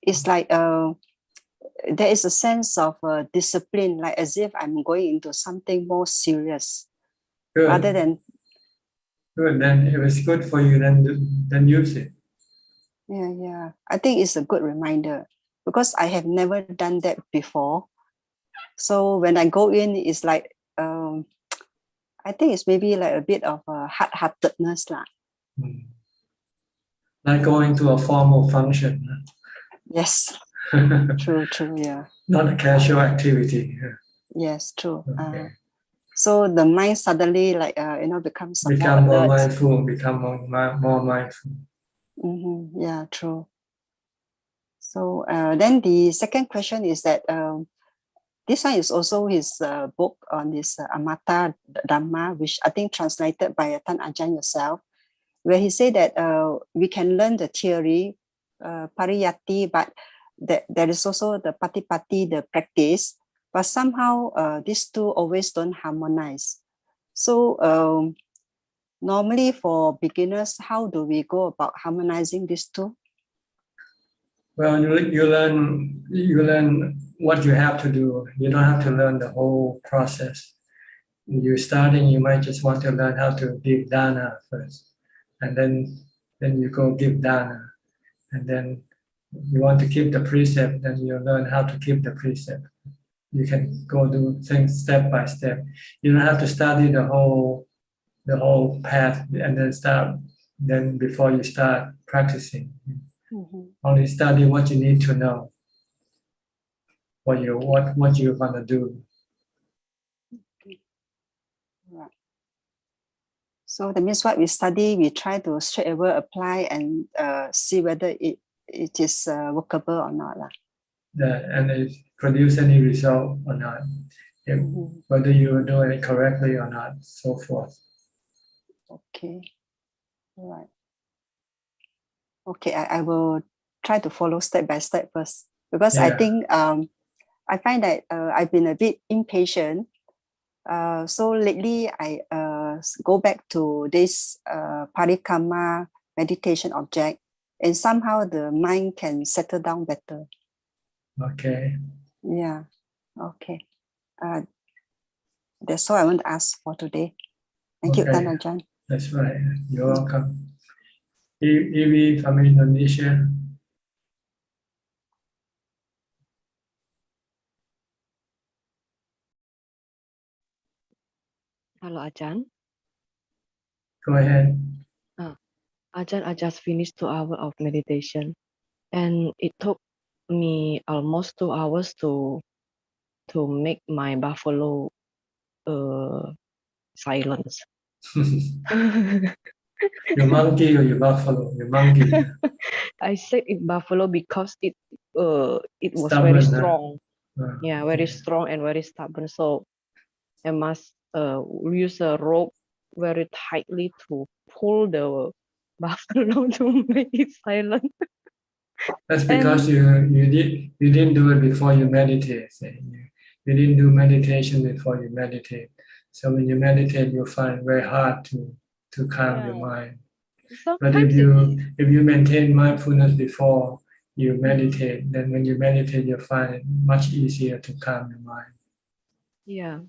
It's like there is a sense of discipline, like as if I'm going into something more serious. Good. Rather than. Good. Then if it's good for you, then use it. Yeah. I think it's a good reminder because I have never done that before. So when I go in, it's like I think it's maybe like a bit of hard-heartedness, lah. Like going to a formal function. Yes. True. Yeah. Not a casual activity. Yes, true. Okay. So the mind suddenly becomes more mindful. Become more mindful. Yeah, true. So then the second question is that this one is also his book on this Amata Dhamma, which I think translated by Ajahn yourself, where he said that we can learn the theory, pariyatti, but there is also the patipatti, the practice, but somehow these two always don't harmonize. So normally for beginners, how do we go about harmonizing these two? Well, you learn what you have to do. You don't have to learn the whole process. You're starting, you might just want to learn how to give dana first, and then you go give dana, and then you want to keep the precept, then you learn how to keep the precept. You can go do things step by step. You don't have to study the whole path and then start. Then before you start practicing, only study what you need to know. What you're gonna do. Right. So that means what we study, we try to straight away apply and see whether it is workable or not. And it produce any result or not. Whether you are doing it correctly or not, so forth. Okay. All right. Okay, I will try to follow step by step first because I think I find that I've been a bit impatient. So lately I go back to this parikamma meditation object, and somehow the mind can settle down better. Okay. Yeah. Okay. That's all I want to ask for today. Thank you, Ajahn. That's right. You're welcome. Evie from Indonesia. Hello, Ajahn. Go ahead. Ajahn, I just finished 2 hours of meditation, and it took me almost 2 hours to to make my buffalo silence. Your monkey or your buffalo? Your monkey. I said it buffalo because it was Stubborn, very huh? strong. Oh, Yeah, very strong and very stubborn. So I must use a rope very tightly to pull the buffalo to make it silent. That's because you didn't do it before you meditate. You didn't do meditation before you meditate. So when you meditate, you find it very hard to calm your mind. But if you maintain mindfulness before you meditate, then when you meditate, you find it much easier to calm your mind. Yeah.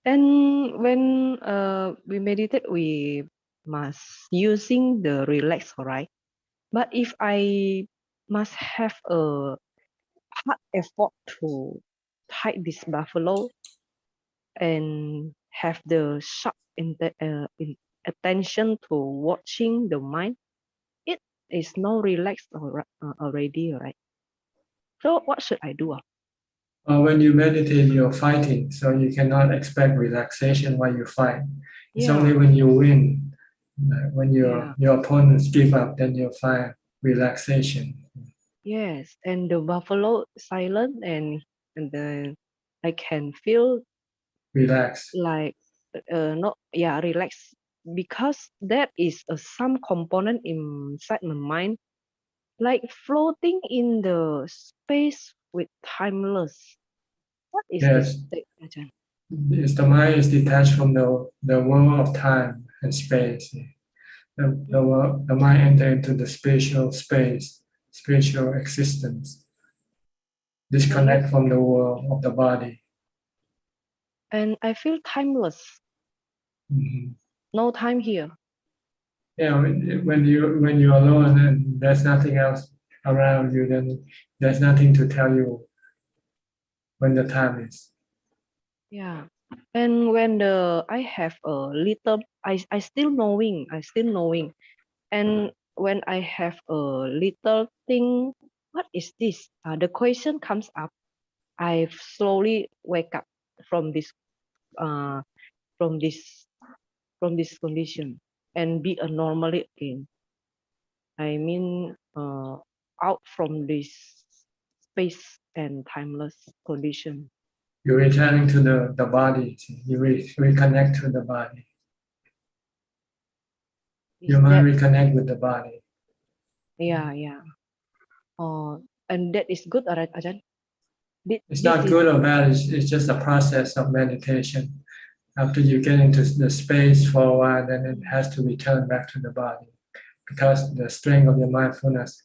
And when we meditate, we must using the relax, right? But if I must have a hard effort to tie this buffalo and have the sharp attention to watching the mind, it is no relaxed already, right? So what should I do? When you meditate, you're fighting, so you cannot expect relaxation while you fight. It's only when you win, when your opponents give up, then you'll find relaxation. Yes, and the buffalo silent and then I can feel relaxed. Like relax, because that is some component inside my mind, like floating in the space with timeless. What is this state, Ajahn? The mind is detached from the world of time and space. The mind enters into the spiritual space, spiritual existence, disconnect from the world of the body. And I feel timeless. Mm-hmm. No time here. Yeah, when you're alone and there's nothing else around you, then there's nothing to tell you when the time is. Yeah. And when I have a little, I still knowing. And when I have a little thing, what is this? The question comes up. I slowly wake up from this condition and be a normally again. I mean, out from this space and timeless condition. You're returning to the body. You reconnect to the body. Your mind reconnect with the body. Yeah. And that is good, alright, Ajahn? It's not good or bad. It's just a process of meditation. After you get into the space for a while, then it has to return back to the body, because the strength of your mindfulness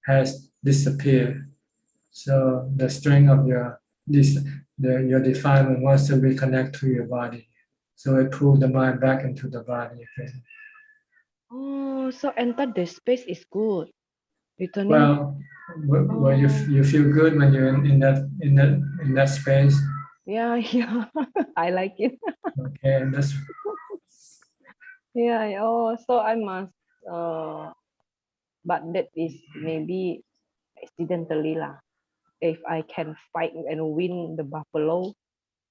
has disappeared. So the strength of your defilement wants to reconnect to your body. So it pulls the mind back into the body again. Oh, so enter the space is good. Returning. Well, you feel good when you're in that space. Yeah, I like it. Okay, and that's. Yeah. Oh, so I must. But that is maybe accidentally lah. If I can fight and win the buffalo,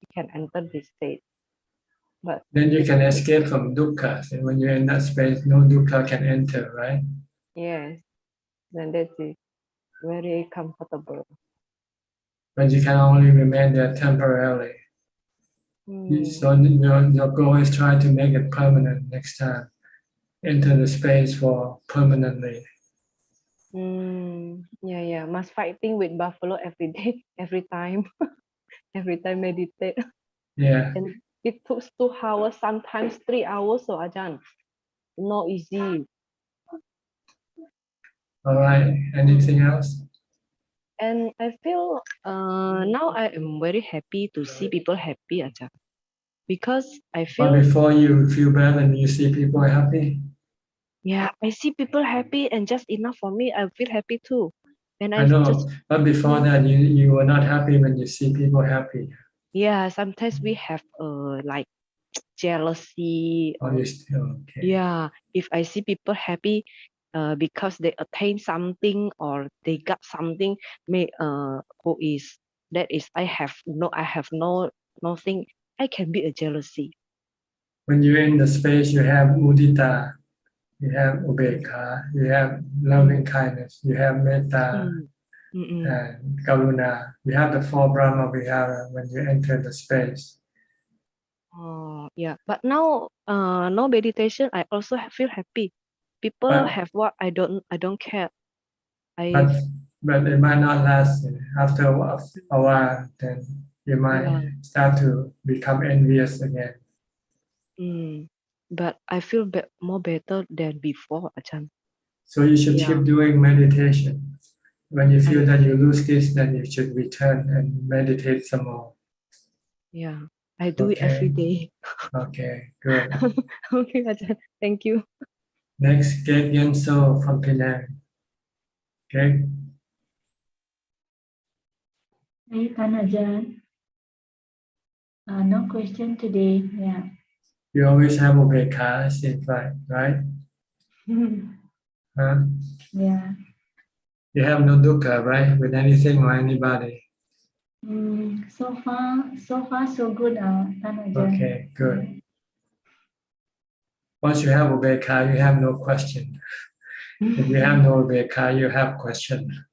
I can enter this state. But then you can escape from dukkha. So when you're in that space, no dukkha can enter, right? Yes, then that is very comfortable. But you can only remain there temporarily. So your goal is try to make it permanent next time. Enter the space for permanently. Yeah. Must fighting with buffalo every day, every time, every time meditate. Yeah. And it took 2 hours, sometimes 3 hours. So Ajahn, not easy. All right. Anything else? And I feel now I am very happy to see people happy, Ajahn, because I feel. But before you feel bad when you see people happy. Yeah, I see people happy and just enough for me. I feel happy too. And I know, but before that, you were not happy when you see people happy. Yeah, sometimes we have like jealousy. Okay. Yeah, if I see people happy because they attain something or they got something, who is That is, I have no nothing. I can be a jealousy. When you're in the space, you have mudita, you have ubekha, you have loving kindness, you have metta and karuna. You have the 4 Brahma Vihara when you enter the space. Oh, yeah. But now, no meditation, I also feel happy. People have what I don't care. But it might not last. After a while, then you might start to become envious again. But I feel more better than before, Ajahn. So you should keep doing meditation. When you feel that you lose this, then you should return and meditate some more. Yeah, I do it every day. Okay, good. Okay, Ajahn. Thank you. Next, Kate Yenso from Penang. Okay. Hey, Ajahn. No question today. Yeah. You always have ubekha, seems like, right? Huh? Yeah. You have no dukkha, right? With anything or anybody. So far, so good, Ajahn. Okay, good. Once you have ubekha, you have no question. If you have no ubekha, you have question.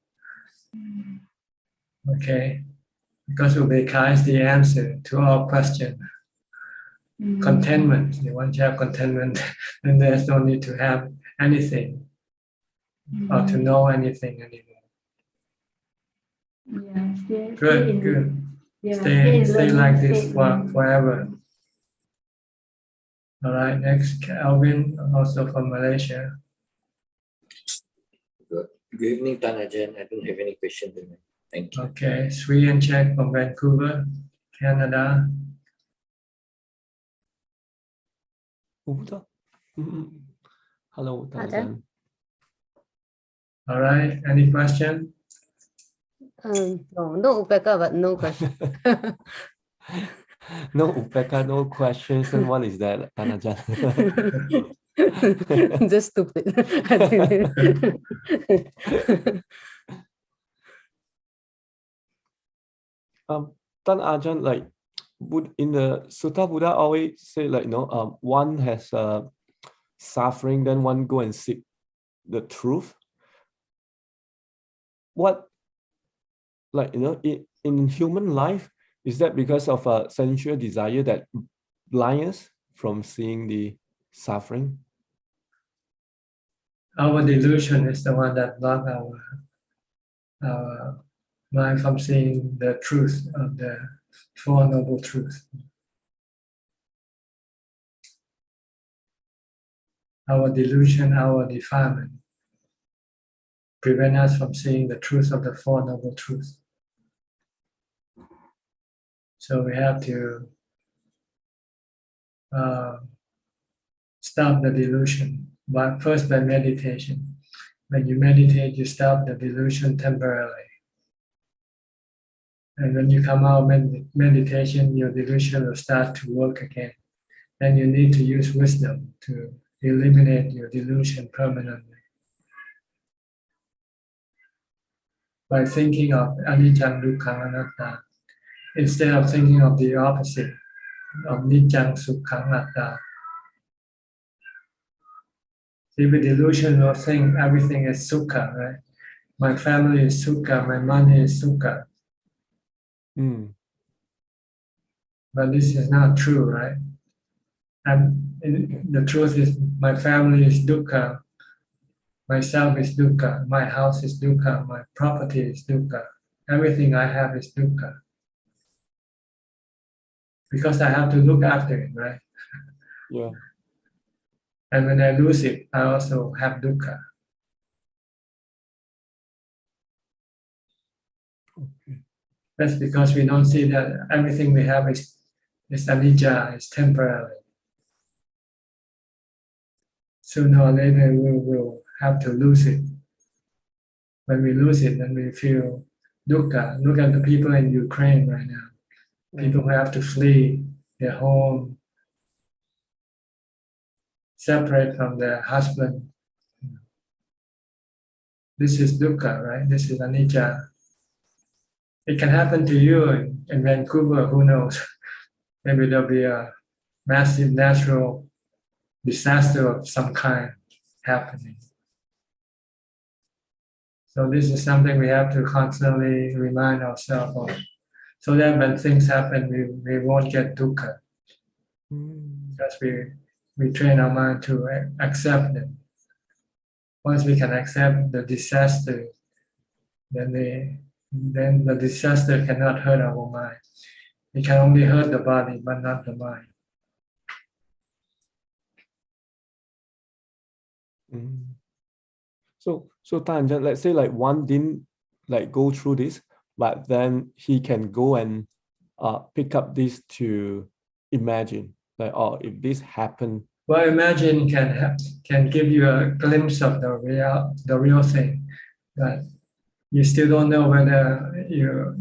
Okay? Because ubekha is the answer to all question. Contentment. Once you have contentment, then there's no need to have anything or to know anything anymore. Yeah, Good. Stay like this forever. All right, next, Alvin, also from Malaysia. Good evening, Ajahn. I don't have any questions. Thank you. Okay, Sri and Chek from Vancouver, Canada. Hello, Ajahn. All right, any question? No upeka, but no question. No upeka, no questions. And what is that, Ajahn? Just stupid. Tan Ajahn, like in the Sutta, Buddha always say, like, one has suffering, then one go and seek the truth. What, like, in human life, is that because of a sensual desire that blinds us from seeing the suffering? Our delusion is the one that blocks our mind from seeing the truth of the Four Noble Truths. Our delusion, our defilement, prevent us from seeing the truth of the Four Noble Truths. So we have to stop the delusion, but first by meditation. When you meditate, you stop the delusion temporarily. And when you come out of meditation, your delusion will start to work again. Then you need to use wisdom to eliminate your delusion permanently. By thinking of anicca, dukkha, anatta, instead of thinking of the opposite, of niccang, sukkhang, anatta. See, with delusion, you'll think everything is sukha, right? My family is sukha, my money is sukha. But this is not true, right? And the truth is, my family is dukkha, myself is dukkha, my house is dukkha, my property is dukkha, everything I have is dukkha. Because I have to look after it, right? Yeah. And when I lose it, I also have dukkha. Okay. That's because we don't see that everything we have is anicca, is temporary. Sooner or later, we will have to lose it. When we lose it, then we feel dukkha. Look at the people in Ukraine right now. People who have to flee their home, separate from their husband. This is dukkha, right? This is anicca. It can happen to you in Vancouver, who knows? Maybe there'll be a massive natural disaster of some kind happening. So this is something we have to constantly remind ourselves of, so that when things happen, we won't get dukkha. Because we train our mind to accept them. Once we can accept the disaster, then the disaster cannot hurt our mind. It can only hurt the body, but not the mind. So Tanja, let's say like one didn't like go through this, but then he can go and pick up this to imagine, like, oh, if this happened. Well, imagine can give you a glimpse of the real thing, but you still don't know whether you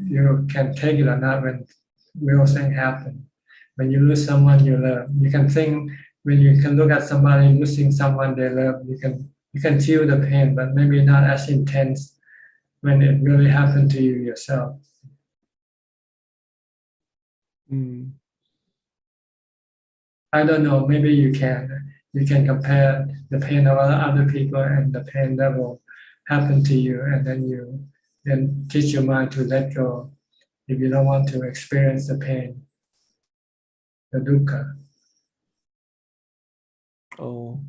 can take it or not when real thing happen. When you lose someone you love, you can think, when you can look at somebody losing someone they love, you can feel the pain, but maybe not as intense when it really happened to you yourself. I don't know, maybe you can compare the pain of other people and the pain that will happen to you, and then teach your mind to let go if you don't want to experience the pain, the dukkha. Oh.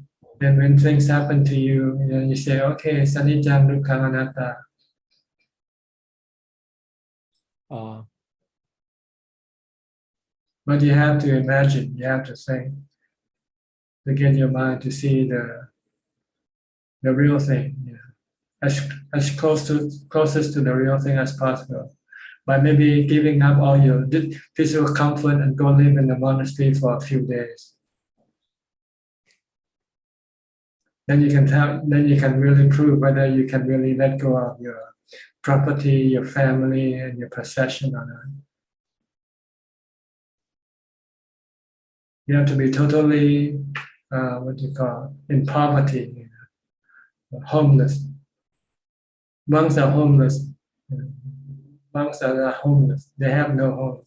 And when things happen to you, you say, okay, sanicca dukkha anatta. But you have to imagine, you have to think, to get your mind to see the real thing, as closest to the real thing as possible. By maybe giving up all your physical comfort and go live in the monastery for a few days. Then you can really prove whether you can really let go of your property, your family, and your possession or not. You have to be totally, in poverty, homeless. Monks are homeless. Monks are not homeless. They have no home.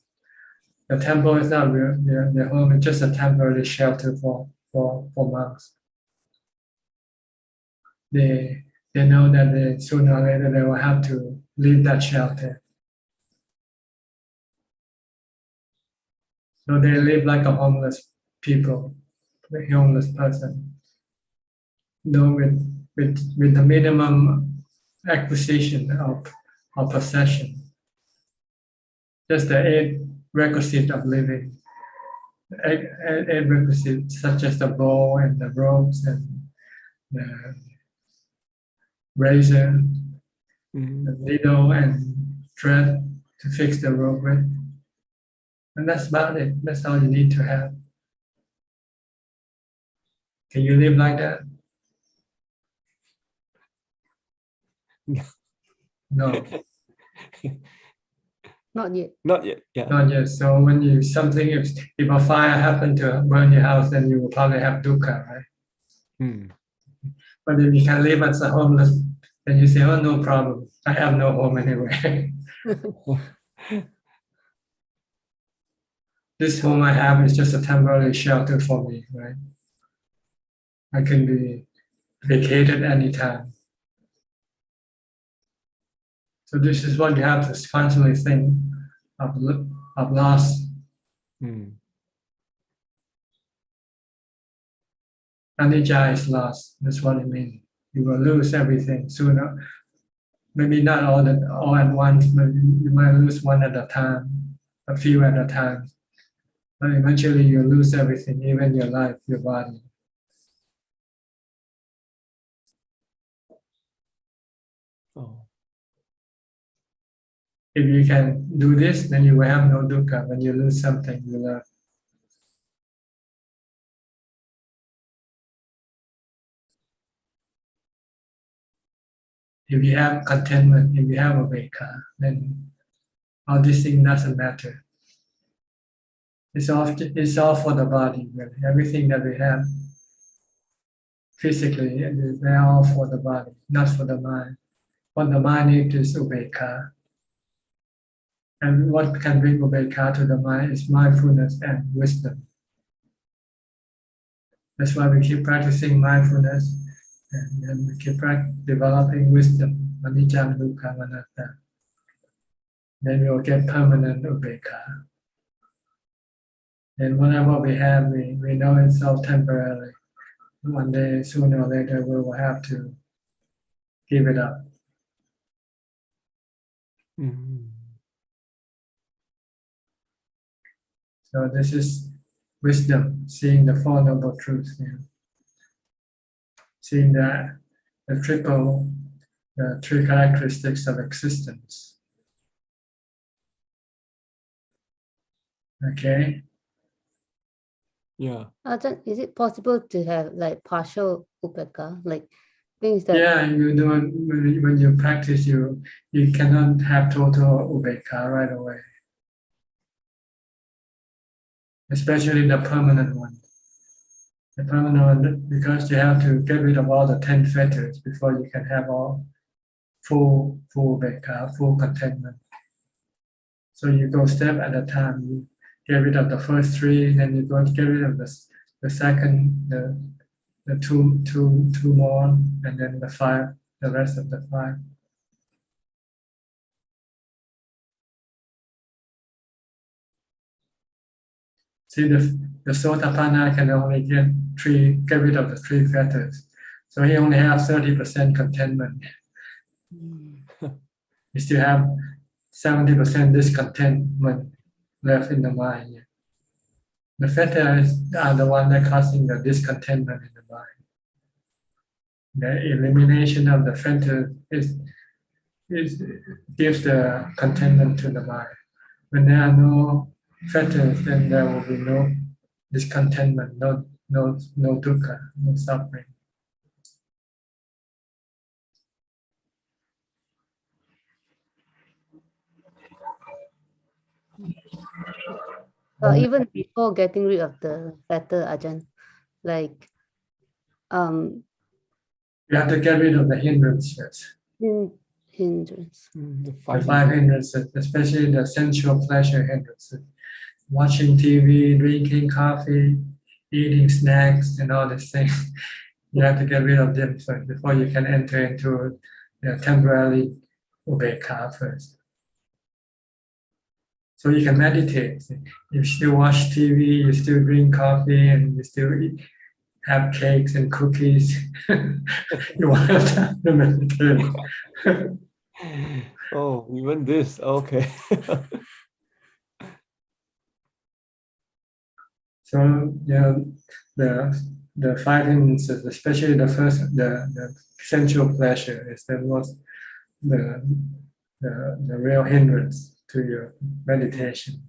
The temple is not their home. It's just a temporary shelter for monks. They know that sooner or later they will have to leave that shelter. So they live like a homeless person. With the minimum acquisition of possession. Just the 8 requisites of living. 8 requisites such as the bow and the ropes and the razor, the needle and thread to fix the rope with. And that's about it. That's all you need to have. Can you live like that? No. Not yet. Not yet. Yeah. Not yet. So when if a fire happened to burn your house, then you will probably have dukkha, right? But if you can live as a homeless, then you say, oh, no problem. I have no home anyway. This home I have is just a temporary shelter for me, right? I can be vacated anytime. So this is what you have to constantly think of loss. Anicca is lost. That's what it means. You will lose everything sooner. Maybe not all at once, but you might lose one at a time, a few at a time. But eventually you lose everything, even your life, your body. If you can do this, then you will have no dukkha when you lose something you love. If you have contentment, if you have abhijato, then all these things doesn't matter. It's all for the body, really. Everything that we have physically, they're all for the body, not for the mind. What the mind needs is abhijato. And what can bring upekkha to the mind is mindfulness and wisdom. That's why we keep practicing mindfulness, and then we keep developing wisdom, anicca, dukkha, anatta. Then we will get permanent upekkha. And whatever we have, we know it's all temporary. One day, sooner or later, we will have to give it up. So this is wisdom, seeing the Four Noble Truths, seeing the three characteristics of existence. Okay? Yeah. Ajahn, is it possible to have like partial upekkha, like things that? Yeah, you do it when you practice. You cannot have total upekkha right away, especially the permanent one. The permanent one, because you have to get rid of all the 10 fetters before you can have all full upekkha, full contentment. So you go step at a time. You get rid of the first 3, then you go get rid of the second, the two more, and then the 5, the rest of the 5. See, the Sotapanna can only get rid of the 3 fetters. So he only has 30% contentment. You still have 70% discontentment left in the mind. The fetters are the one that causing the discontentment in the mind. The elimination of the fetters gives the contentment to the mind. When there are no fetters, then there will be no discontentment, no dukkha, no suffering. Even before getting rid of the fetter, Ajahn, like you have to get rid of the hindrances. Hindrance. The 5 hindrances, especially the sensual pleasure hindrances. Watching TV, drinking coffee, eating snacks, and all these things. You have to get rid of them first before you can enter into temporary upekkha first. So you can meditate. You still watch TV, you still drink coffee, and you still have cakes and cookies. You want to meditate. Oh, even this, okay. So the 5 hindrances, especially the first, the sensual pleasure, is the most the real hindrance to your meditation.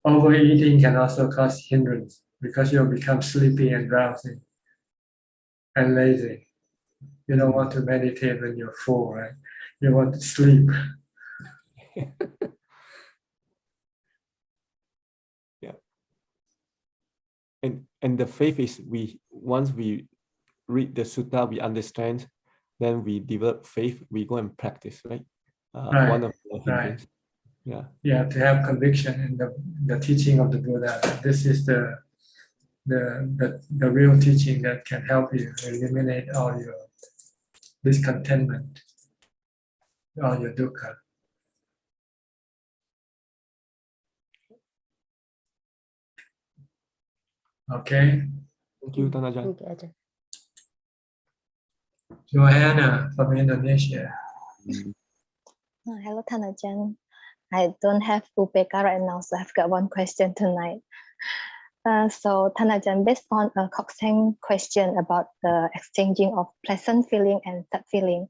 Overeating can also cause hindrance because you'll become sleepy and drowsy and lazy. You don't want to meditate when you're full, right? You want to sleep. Yeah. And the faith is once we read the sutta, we understand, then we develop faith, we go and practice, right? Right. One of the hindrance. Yeah. You have to have conviction in the teaching of the Buddha. This is the real teaching that can help you eliminate all your discontentment, all your dukkha. Okay. Thank you, Tanajan. Thank you, Ajahn. Johanna from Indonesia. Hello, Tanajan. I don't have upekkha right now, so I've got one question tonight. So Tanajan, based on a Coxswain question about the exchanging of pleasant feeling and sad feeling,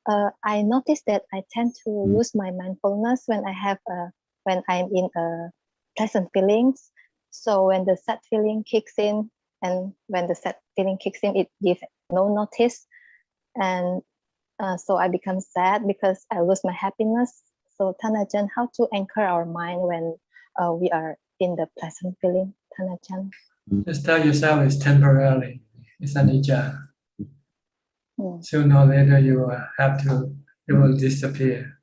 I noticed that I tend to lose my mindfulness when I'm in a pleasant feelings. So when the sad feeling kicks in, it gives no notice, and so I become sad because I lose my happiness. So Tanajan, how to anchor our mind when we are in the pleasant feeling, Tanajan? Just tell yourself it's temporary. It's anicca. Sooner or later you will have to it will disappear.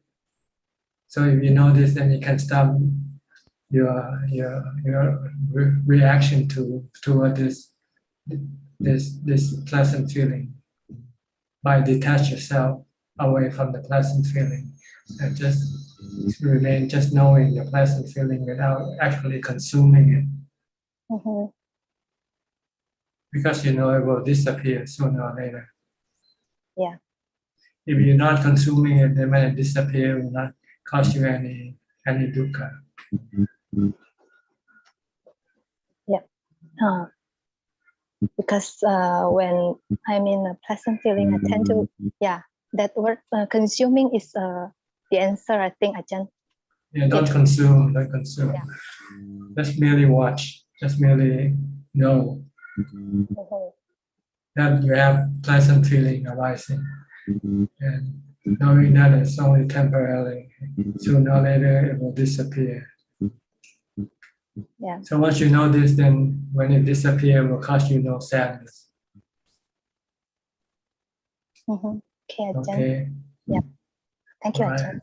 So if you know this, then you can stop your reaction toward this pleasant feeling by detach yourself away from the pleasant feeling and just remain just knowing the pleasant feeling without actually consuming it. Because you know it will disappear sooner or later. Yeah. If you're not consuming it, then when it disappears, it will not cause you any dukkha. Yeah. Because when I'm in a pleasant feeling, I tend to, that word consuming is the answer, I think, Ajahn. Yeah, don't consume. Yeah. Just merely watch. Just merely know that you have pleasant feeling arising, and knowing that it's only temporary. Sooner or later, it will disappear. Yeah. So once you know this, then when it disappears, it will cause you no sadness. Okay, Ajahn. Okay. Yeah. Thank you, All right. Ajahn.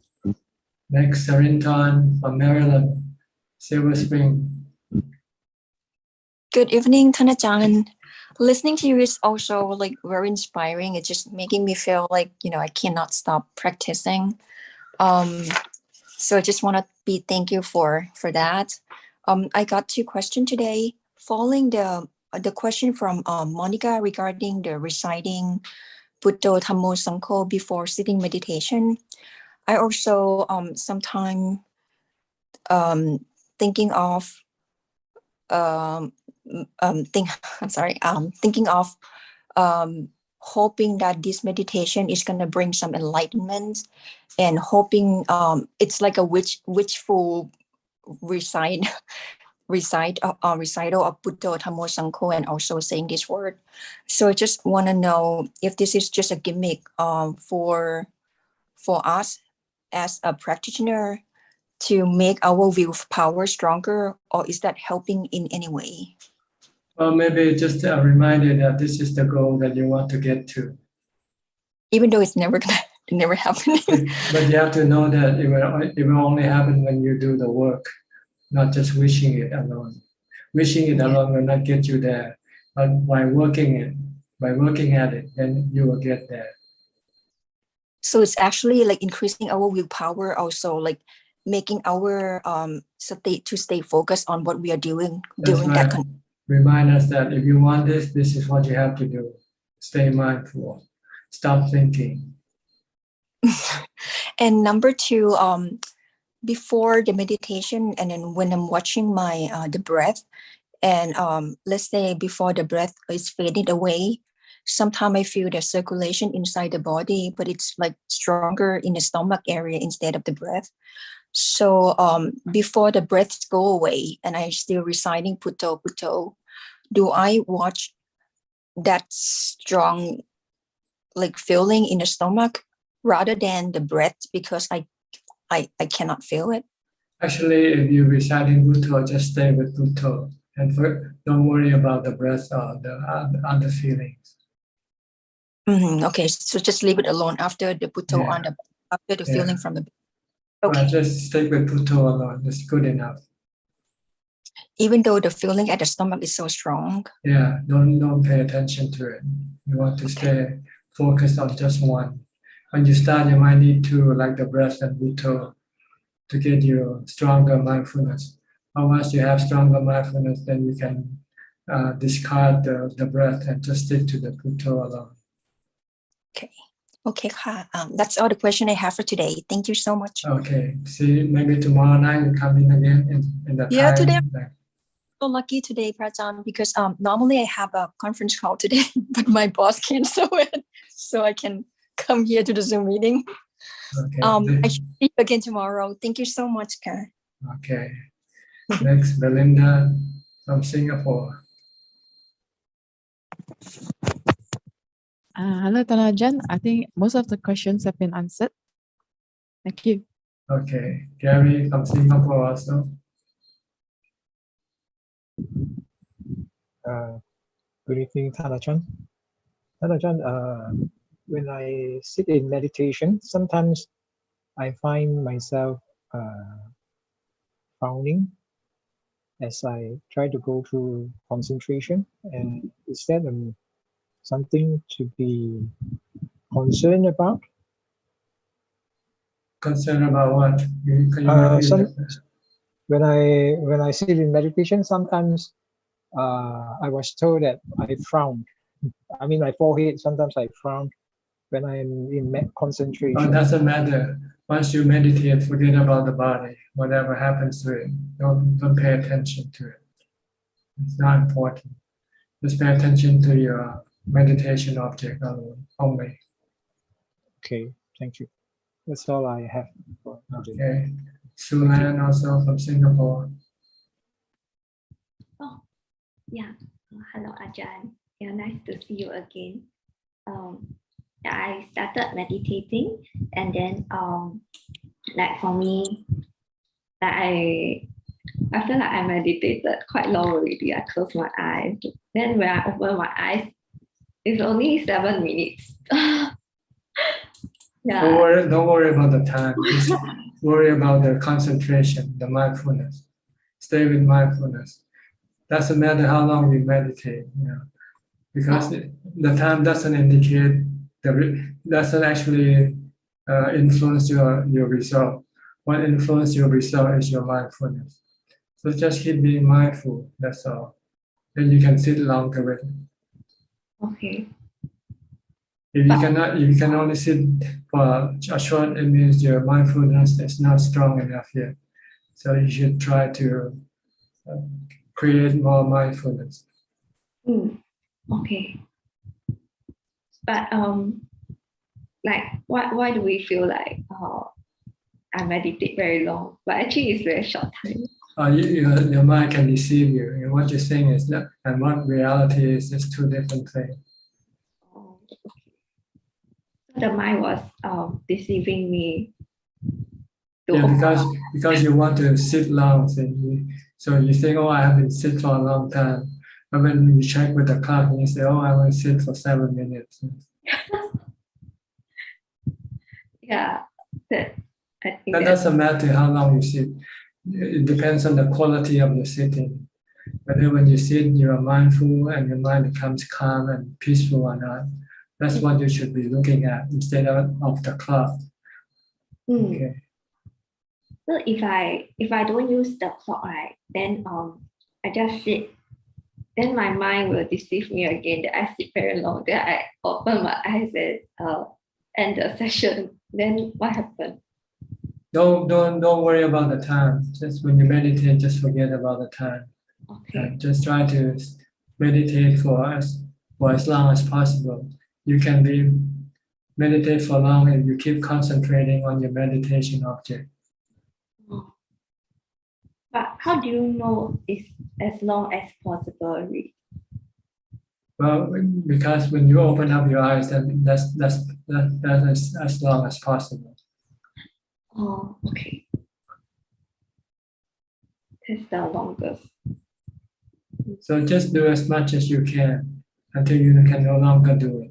Next, Sarinton from Maryland, Silver Spring. Good evening, Ajahn. Listening to you is also like very inspiring. It's just making me feel like, I cannot stop practicing. So I just want to thank you for that. I got 2 questions today. Following the question from Monica regarding the reciting Buddho Dhammo Sangho before sitting meditation. I also sometimes thinking of thinking of hoping that this meditation is going to bring some enlightenment, and hoping it's like a wishful recital of Buddho Dhammo Sangho, and also saying this word. So I just want to know if this is just a gimmick for us as a practitioner to make our willpower stronger, or is that helping in any way? Well, maybe just a reminder that this is the goal that you want to get to. Even though it's never happening. But you have to know that it will only happen when you do the work, not just wishing it alone. Wishing it alone will not get you there. But by working at it, then you will get there. So it's actually like increasing our willpower, also like making our state to stay focused on what we are doing. Remind us that if you want this is what you have to do. Stay mindful. Stop thinking. And number 2, before the meditation, and then when I'm watching my the breath, and let's say before the breath is fading away, sometimes I feel the circulation inside the body, but it's like stronger in the stomach area instead of the breath. So before the breaths go away and I'm still reciting Buddho, Buddho, do I watch that strong like feeling in the stomach rather than the breath, because I cannot feel it? Actually, if you're reciting Buddho, just stay with Buddho, and don't worry about the breath or the other feelings. Okay, so just leave it alone after the Buddho after the feeling from the. Okay. Just stick with Buddho alone. It's good enough. Even though the feeling at the stomach is so strong. Yeah, don't pay attention to it. You want to stay focused on just one. When you start, you might need to like the breath and Buddho to get you stronger mindfulness. But once you have stronger mindfulness, then you can discard the breath and just stick to the Buddho alone. Okay, that's all the question I have for today. Thank you so much. Okay, see, maybe tomorrow night you come in again in the time. Today I'm so lucky today, Prajam, because normally I have a conference call today, but my boss canceled it, so I can come here to the Zoom meeting. Okay. I should see you again tomorrow. Thank you so much, Ka. Okay. Next, Belinda from Singapore. Hello, Ajahn. I think most of the questions have been answered. Thank you. Okay. Gary from Singapore also. Good evening, Ajahn. Ajahn, when I sit in meditation, sometimes I find myself frowning as I try to go through concentration. And is that something to be concerned about? Concerned about what? Can you repeat when I sit in meditation, sometimes I was told that I frown. I mean, my forehead, sometimes I frown when I'm in concentration. Oh, it doesn't matter. Once you meditate, forget about the body. Whatever happens to it, don't pay attention to it. It's not important. Just pay attention to your meditation object only. Okay, thank you. That's all I have. Okay. Sulan, also from Singapore. Oh, yeah. Hello, Ajahn. Yeah, nice to see you again. I started meditating, and then like for me, I feel like I meditated quite long already. I closed my eyes. Then when I open my eyes, it's only 7 minutes. Yeah. Don't worry about the time. Just worry about the concentration, the mindfulness. Stay with mindfulness. Doesn't matter how long you meditate, because the time doesn't indicate doesn't actually influence your result. What influences your result is your mindfulness. So just keep being mindful. That's all. Then you can sit longer with it. Okay. If you can only sit for a short, it means your mindfulness is not strong enough yet. So you should try to create more mindfulness. Okay. But like why do we feel like I meditate very long, but actually it's very short time? Your mind can deceive you, and what you're saying is that, and what reality is two different things. The mind was deceiving me. Yeah, because you want to sit long, so you think, oh, I have been sit for a long time. But when you check with the clock, and you say, oh, I want to sit for 7 minutes. Yeah, I think that doesn't matter how long you sit. It depends on the quality of your sitting. Whether when you sit, you are mindful and your mind becomes calm and peaceful or not. That's what you should be looking at instead of the clock. Okay. So if I don't use the clock, right, then I just sit. Then my mind will deceive me again that I sit very long. Then I open my eyes and end the session. Then what happened? Don't worry about the time. Just when you meditate, just forget about the time. Okay. Just try to meditate for as long as possible. You can meditate for long if you keep concentrating on your meditation object. But how do you know it's as long as possible? Well, because when you open up your eyes, then that's as long as possible. Oh, okay. That's the longest. So just do as much as you can until you can no longer do it.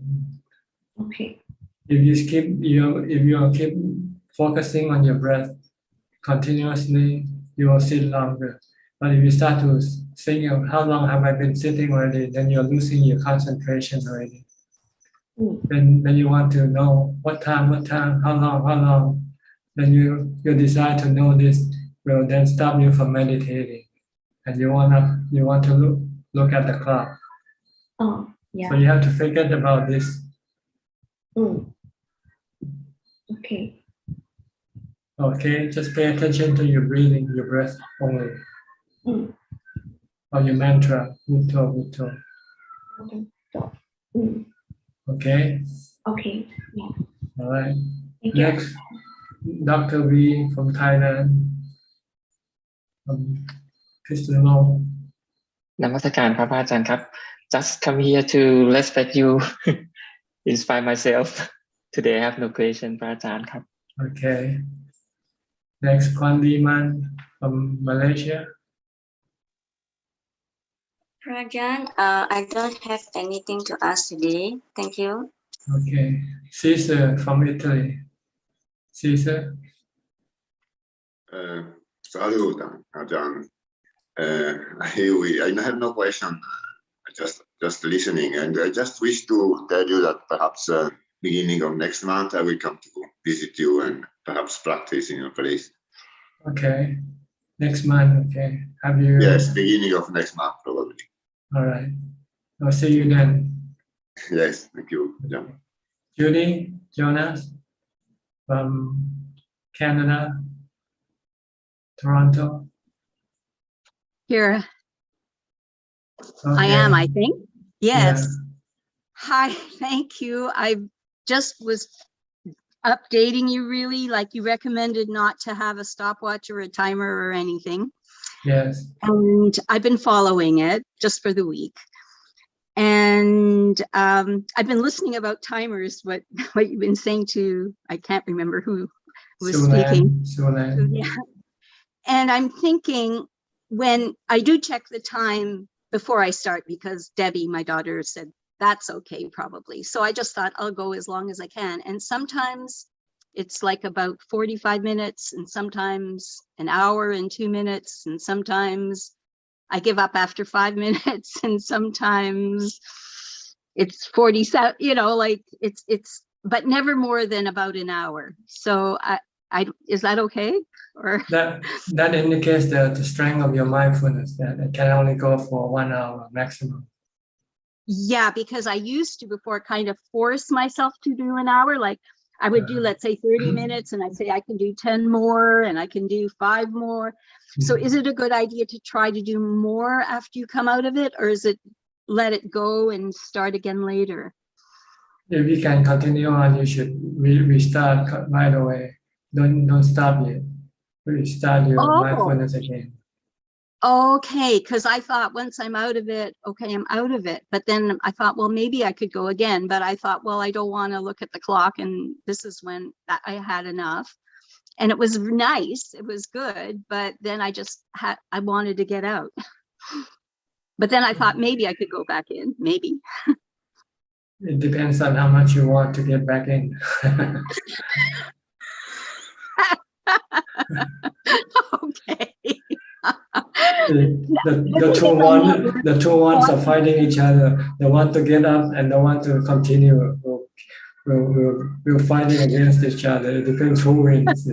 Okay. If you keep focusing on your breath continuously, you will sit longer. But if you start to think of how long have I been sitting already, then you're losing your concentration already. Then you want to know what time, how long. Then your desire to know this will then stop you from meditating, and you want to look at the clock. Oh, yeah. So you have to forget about this. Okay. Okay, just pay attention to your breathing, your breath only. Or your mantra, Bhutto. Okay? Okay. Yeah. All right. Thank you. Next, Dr. V from Thailand. Krishna. Namaskar, Papa Ajahn Krap. Just come here to respect you, inspire myself. Today I have no question, Papa Ajahn Krap. Okay. Next, Kwan Liman from Malaysia. Ajahn, I don't have anything to ask today. Thank you. Okay. Caesar from Italy. Caesar. Salut, Ajahn. I have no question. Just listening, and I just wish to tell you that perhaps beginning of next month I will come to visit you and perhaps practice in your place. Okay. Next month. Okay. Have you? Yes, beginning of next month probably. All right. I'll see you then. Yes, thank you. Yeah. Judy, Jonas from Canada, Toronto. Here I Okay. am, I think. Yes. Yeah. Hi, thank you. I just was updating you really, like you recommended not to have a stopwatch or a timer or anything. Yes. And I've been following it just for the week. And I've been listening about timers, what you've been saying to, I can't remember who was speaking. Sulan. Yeah. And I'm thinking, when I do check the time before I start, because Debbie, my daughter, said that's okay probably. So I just thought I'll go as long as I can. And sometimes it's like about 45 minutes and sometimes an hour and 2 minutes. And sometimes I give up after 5 minutes and sometimes it's 47, you know, like it's, but never more than about an hour. So is that okay? Or that indicates the strength of your mindfulness, that it can only go for 1 hour maximum. Yeah, because I used to before kind of force myself to do an hour. Like I would do, let's say 30 minutes and I'd say I can do 10 more and I can do 5 more. So is it a good idea to try to do more after you come out of it, or is it let it go and start again later? If you can continue on, you should restart right away. Don't stop yet. Restart your mindfulness again. Okay, because I thought once I'm out of it, okay, I'm out of it. But then I thought, well, maybe I could go again. But I thought, well, I don't want to look at the clock. And this is when I had enough. And it was nice. It was good. But then I wanted to get out. But then I thought maybe I could go back in, maybe. It depends on how much you want to get back in. Okay. The two ones are fighting each other. The one to get up and the one to continue will fighting against each other. It depends who wins.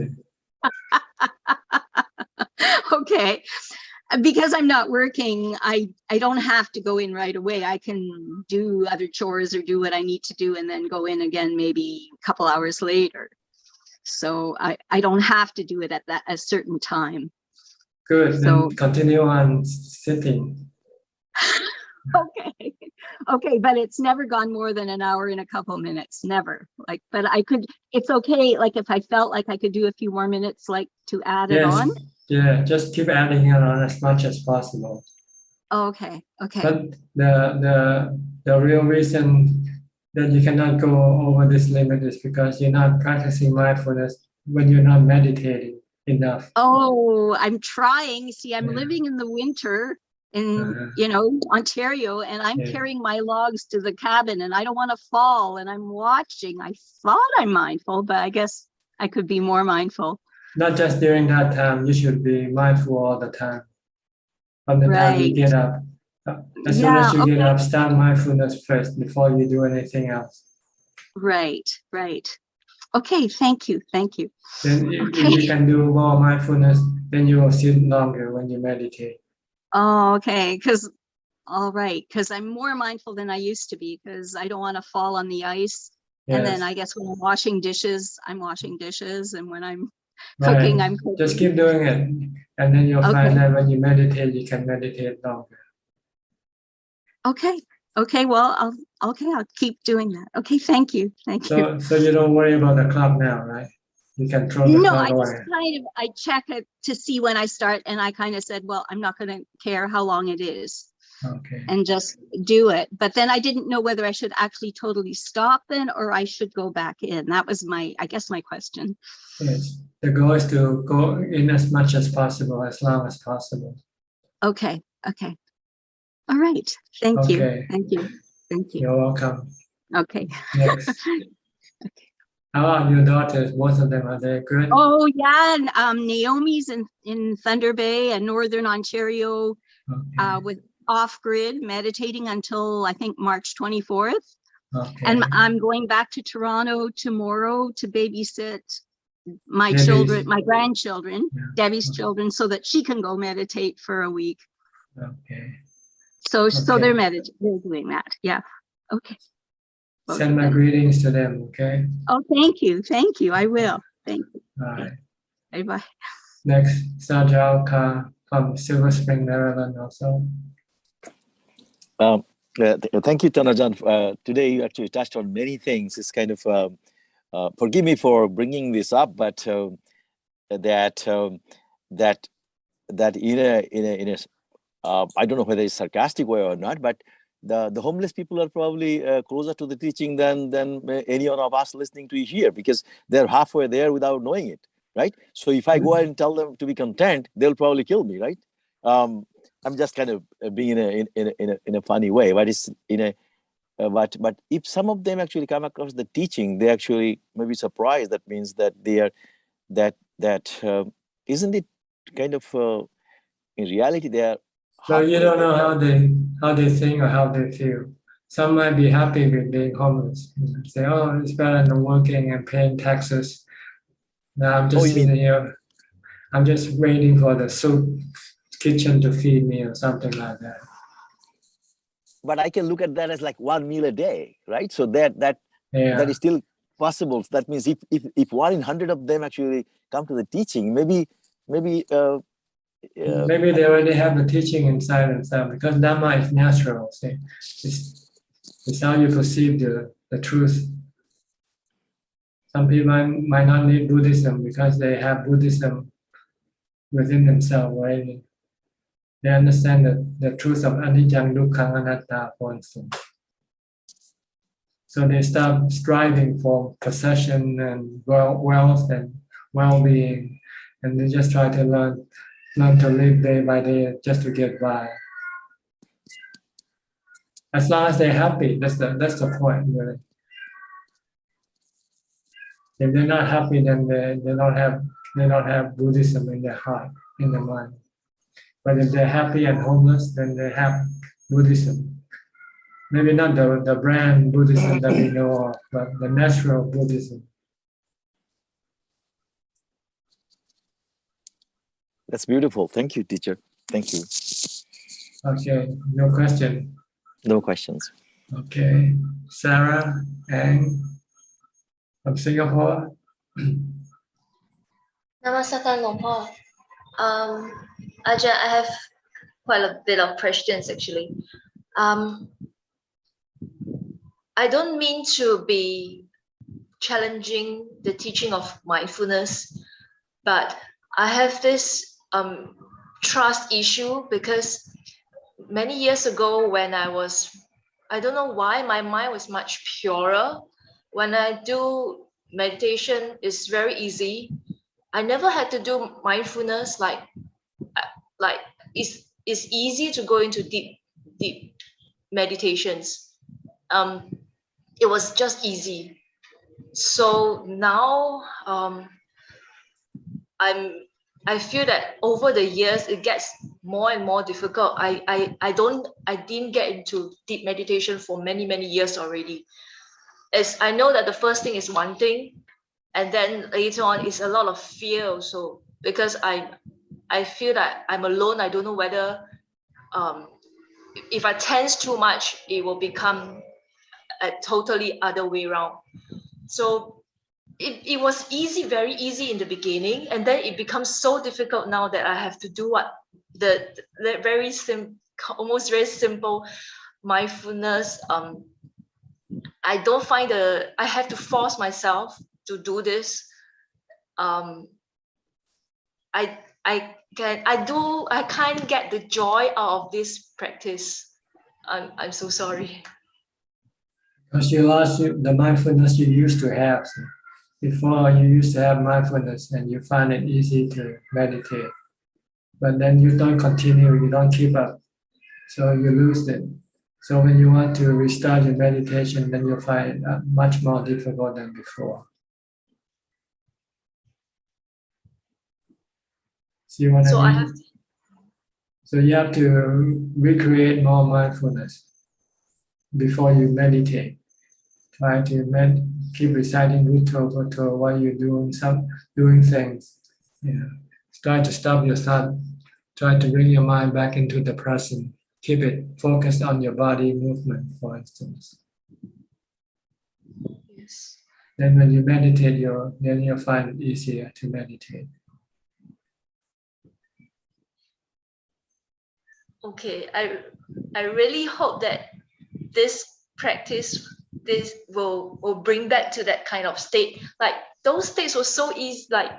Okay. Because I'm not working, I don't have to go in right away. I can do other chores or do what I need to do and then go in again maybe a couple hours later. So I don't have to do it at a certain time. Good. So then continue on sitting. Okay. Okay, but it's never gone more than an hour and a couple minutes. Never. Like, but I could, it's okay. Like if I felt like I could do a few more minutes, like to add it on. Yeah, just keep adding it on as much as possible. Okay. Okay. But the real reason that you cannot go over this limit is because you're not practicing mindfulness when you're not meditating enough. Oh, I'm trying. See, I'm living in the winter in, Ontario, and I'm carrying my logs to the cabin and I don't want to fall, and I'm watching. I thought I'm mindful, but I guess I could be more mindful. Not just during that time, you should be mindful all the time. From the time you get up. As soon as you get up, start mindfulness first before you do anything else. Right. Okay, thank you. Then if you can do more mindfulness, then you will sit longer when you meditate. Oh, okay, because I'm more mindful than I used to be, because I don't want to fall on the ice. Yes. And then I guess when I'm washing dishes, and when I'm cooking, I'm cooking. Just keep doing it, and then you'll find that when you meditate, you can meditate longer. Okay, well, I'll keep doing that. Okay, thank you. So you don't worry about the clock now, right? You can throw the clock away. I check it to see when I start, and I kind of said, well, I'm not going to care how long it is. Okay. And just do it. But then I didn't know whether I should actually totally stop then, or I should go back in. That was my question. Yes, the goal is to go in as much as possible, as long as possible. Okay. All right. Thank you. You're welcome. Okay. Next. How are your daughters? Both of them, are they good? Oh yeah, and Naomi's in Thunder Bay and Northern Ontario, with off-grid meditating until I think March 24th. Okay. And I'm going back to Toronto tomorrow to babysit my Debbie's. children, my grandchildren, Debbie's children, so that she can go meditate for a week. Okay. So Okay. they're doing that. Yeah. Okay. Both Send of my them. greetings to them, okay? Oh, thank you. Thank you. I will. Thank you. All right. Bye-bye. Next, Sajal Ka from Silver Spring, Maryland also. Thank you, Tanajan. Today you actually touched on many things. It's kind of, forgive me for bringing this up, but that in a I don't know whether it's sarcastic way or not, but the homeless people are probably closer to the teaching than any one of us listening to you here, because they're halfway there without knowing it, right? So if I go ahead and tell them to be content, they'll probably kill me, right? I'm just kind of being in a funny way, but it's but if some of them actually come across the teaching, they actually may be surprised. That means that they are isn't it kind of in reality they are. So you don't know how they think or how they feel. Some might be happy with being homeless. Say, oh, it's better than working and paying taxes. Now I'm just sitting here. I'm just waiting for the soup kitchen to feed me or something like that. But I can look at that as like one meal a day, right? So that is still possible. So that means if 1 in 100 of them actually come to the teaching, maybe they already have the teaching inside themselves, because Dhamma is natural. See, it's how you perceive the truth. Some people might not need Buddhism because they have Buddhism within themselves already. They understand the truth of Anicca, Dukkha, Anatta, for instance. So they stop striving for possession and wealth and well-being, and they just try to learn to live day by day just to get by. As long as they're happy, that's the point, really. If they're not happy, then they don't have Buddhism in their heart, in their mind. But if they're happy and homeless, then they have Buddhism. Maybe not the brand Buddhism that we know of, but the natural Buddhism. That's beautiful. Thank you, teacher. Thank you. Okay, no question. No questions. Okay, Sarah Ang from Singapore. Namaskar, Long Po. Ajahn, I have quite a bit of questions actually. I don't mean to be challenging the teaching of mindfulness, but I have this trust issue, because many years ago when I don't know why, my mind was much purer. When I do meditation, it's very easy. I never had to do mindfulness, like it's easy to go into deep meditations. It was just easy. So now I feel that over the years it gets more and more difficult. I didn't get into deep meditation for many years already. As I know that the first thing is one thing, and then later on is a lot of fear also, because I feel that I'm alone. I don't know whether if I tense too much, it will become a totally other way around. So it was easy, very easy in the beginning, and then it becomes so difficult now that I have to do what the very almost very simple mindfulness. I don't find I have to force myself to do this. I can't get the joy out of this practice. I'm so sorry. Because you lost the mindfulness you used to have. So before, you used to have mindfulness and you find it easy to meditate. But then you don't continue, you don't keep up. So you lose it. So when you want to restart your meditation, then you'll find it much more difficult than before. See what So I I mean? have to, So you have to recreate more mindfulness before you meditate. Try to keep reciting Buddha while you're doing things. Try to stop your thought. Try to bring your mind back into the present. Keep it focused on your body movement, for instance. yes. Then when you meditate, then you'll find it easier to meditate. Okay, I really hope that this practice will bring back to that kind of state. Like those states were so easy. Like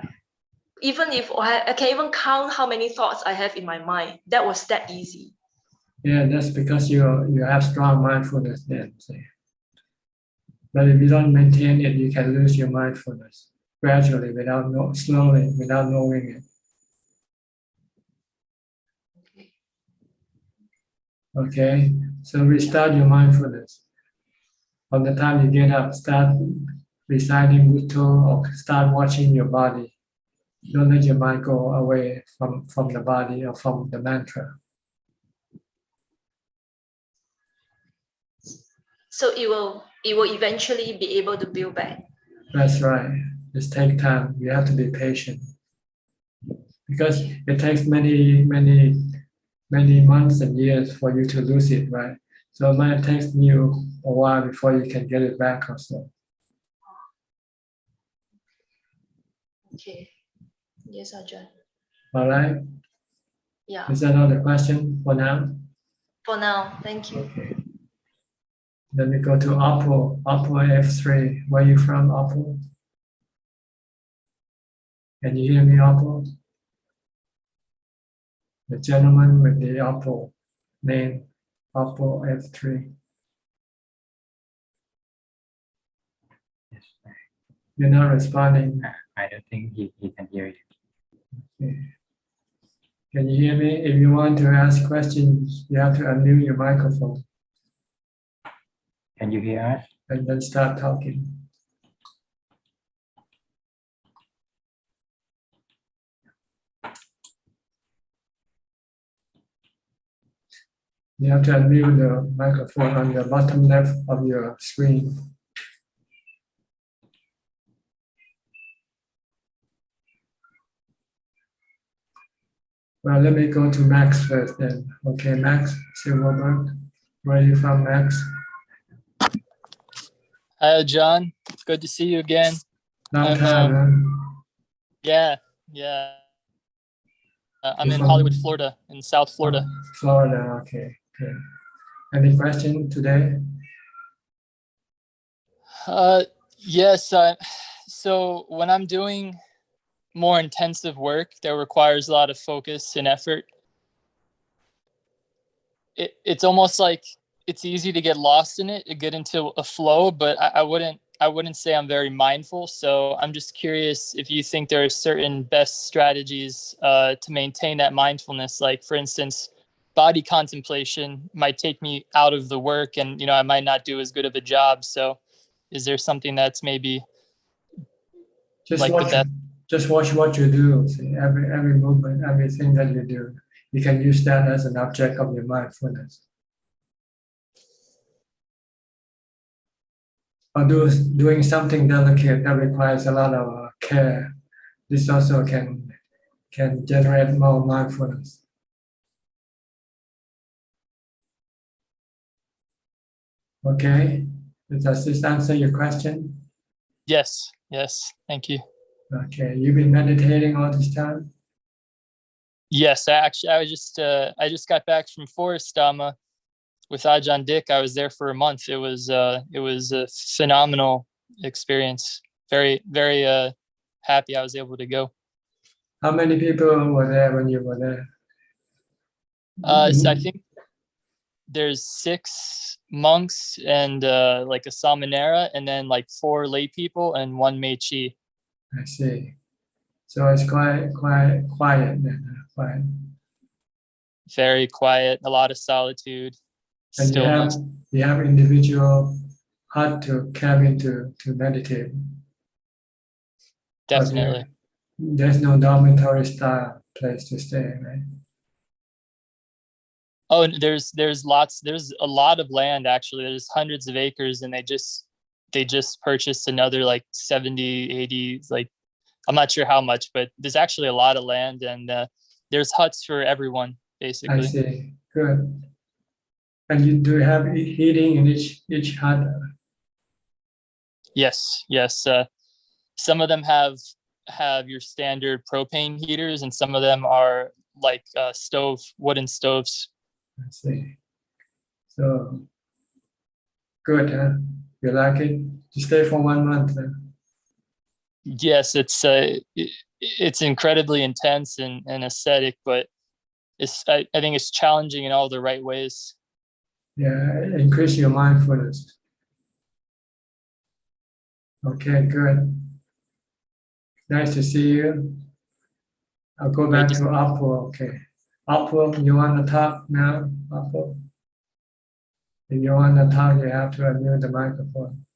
even if I can even count how many thoughts I have in my mind, that was that easy. Yeah, that's because you have strong mindfulness then. See. But if you don't maintain it, you can lose your mindfulness gradually, slowly, without knowing it. Okay, so restart your mindfulness. From the time you get up, start reciting Buddha or start watching your body. Don't let your mind go away from the body or from the mantra. So it will eventually be able to build back. That's right. Just take time. You have to be patient because it takes many months and years for you to lose it, right? So it might take you a while before you can get it back also. Okay. Yes, Ajahn. All right. Yeah. Is that all the question for now? For now, thank you. Okay. Then we go to Oppo F3. Where are you from, Oppo? Can you hear me, Oppo? The gentleman with the Oppo name, Oppo F3. You're not responding. I don't think he can hear you. Okay. Can you hear me? If you want to ask questions, you have to unmute your microphone. Can you hear us? And then start talking. You have to unmute the microphone on the bottom left of your screen. Well, let me go to Max first then. Okay, Max Silverberg. Where are you from, Max? Hi, John. Good to see you again. Long time, man. Yeah. I'm in Hollywood, Florida, in South Florida. Florida, okay. Any question today? Yes. So when I'm doing more intensive work that requires a lot of focus and effort, it's almost like it's easy to get lost in it, to get into a flow, but I wouldn't say I'm very mindful. So I'm just curious if you think there are certain best strategies to maintain that mindfulness. Like for instance, body contemplation might take me out of the work and, I might not do as good of a job. So is there something that's maybe Just watch what you do. See, every movement, everything that you do, you can use that as an object of your mindfulness. Or doing something delicate that requires a lot of care. This also can generate more mindfulness. Okay, does this answer your question? Yes. Thank you. Okay, you've been meditating all this time? Yes, I just got back from Forest Dhamma with Ajahn Dick. I was there for a month. It was a phenomenal experience. Very, very happy I was able to go. How many people were there when you were there? So I think there's 6 monks and like a samanera, and then like 4 lay people and 1 mechi. I see. So it's quite quiet then. Quiet. Very quiet, a lot of solitude. And stillness. you have individual hut to cabin to meditate. Definitely. There's no dormitory style place to stay, right? Oh, and there's a lot of land actually. There's hundreds of acres, and they just purchased another like 70, 80, like I'm not sure how much, but there's actually a lot of land, and there's huts for everyone basically. I see. Good. And you do have heating in each hut? Yes. Some of them have your standard propane heaters, and some of them are like wooden stoves. I see. So good, huh? You like it? You stay for 1 month. Huh? Yes, it's incredibly intense and aesthetic, but I think it's challenging in all the right ways. Yeah, increase your mindfulness. Okay, good. Nice to see you. I'll go back to Apple. Okay. Apple, you want to talk now? Apple? If you want to talk, you have to unmute the microphone.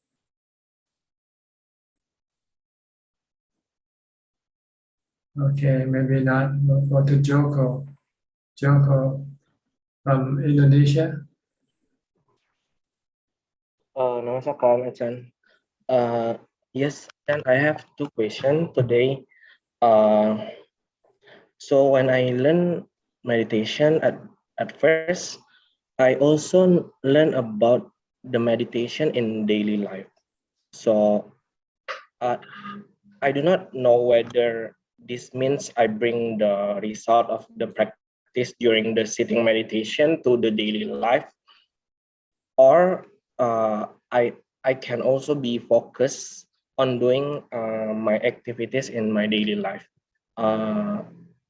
Okay, maybe not. We'll go to Joko. Joko from Indonesia. Namaskar, Ajahn. Yes, and I have two questions today. So when I learn meditation at first, I also learn about the meditation in daily life. So I do not know whether this means I bring the result of the practice during the sitting meditation to the daily life, or I can also be focused on doing my activities in my daily life.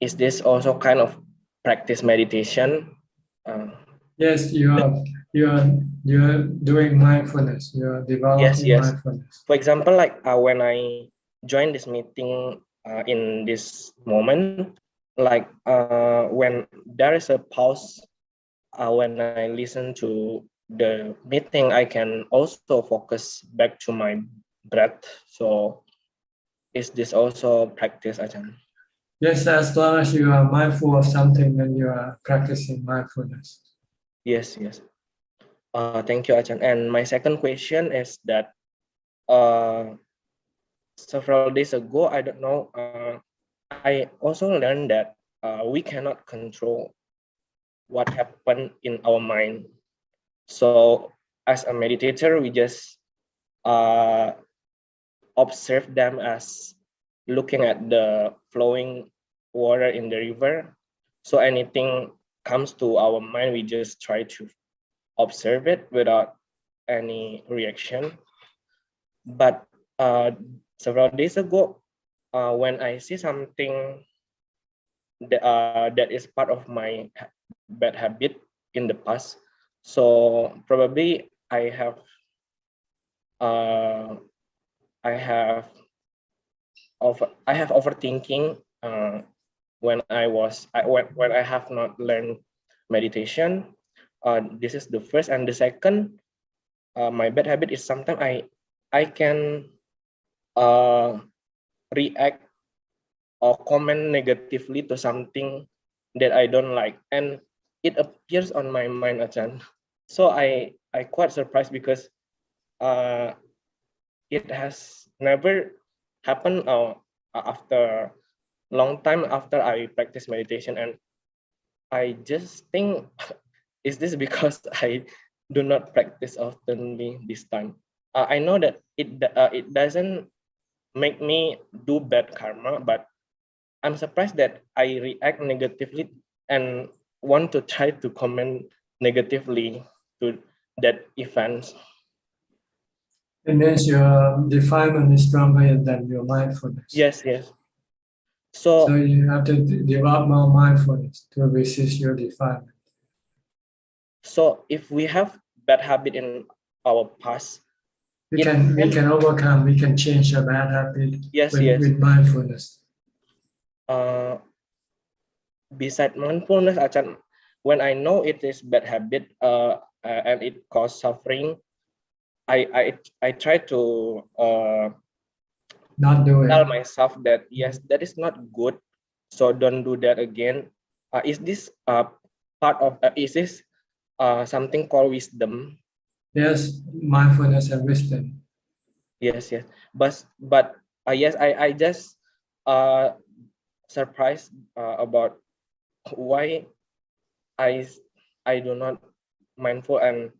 Is this also kind of practice meditation? Yes, you're doing mindfulness. You're developing Yes. mindfulness. For example, like when I join this meeting in this moment, like when there is a pause, when I listen to the meeting, I can also focus back to my breath. So is this also practice, Ajahn? Yes, as long as you are mindful of something, then you are practicing mindfulness. Yes. Thank you, Ajahn. And my second question is that several days ago, I don't know, I also learned that we cannot control what happened in our mind. So as a meditator, we just observe them as looking at the flowing water in the river. So anything comes to our mind, we just try to observe it without any reaction. But several days ago, when I see something that is part of my bad habit in the past, so probably I have overthinking when I have not learned meditation. This is the first, and the second, my bad habit is sometimes I can react or comment negatively to something that I don't like, and it appears on my mind, Ajahn. So I quite surprised because it has never happened after long time after I practice meditation, and I just think, is this because I do not practice oftenly this time? I know that it doesn't make me do bad karma, but I'm surprised that I react negatively and want to try to comment negatively to that event. It means your defilement is stronger than your mindfulness. Yes. So you have to develop more mindfulness to resist your defilement. So if we have bad habit in our past, we can overcome. We can change a bad habit with mindfulness. Beside mindfulness, Ajahn, when I know it is bad habit, and it causes suffering, I try to not do it. tell myself that yes, that is not good, so don't do that again. Is this part of is this something called wisdom? Yes, mindfulness and wisdom. Yes, yes, but yes, I just surprised about why I do not mindful and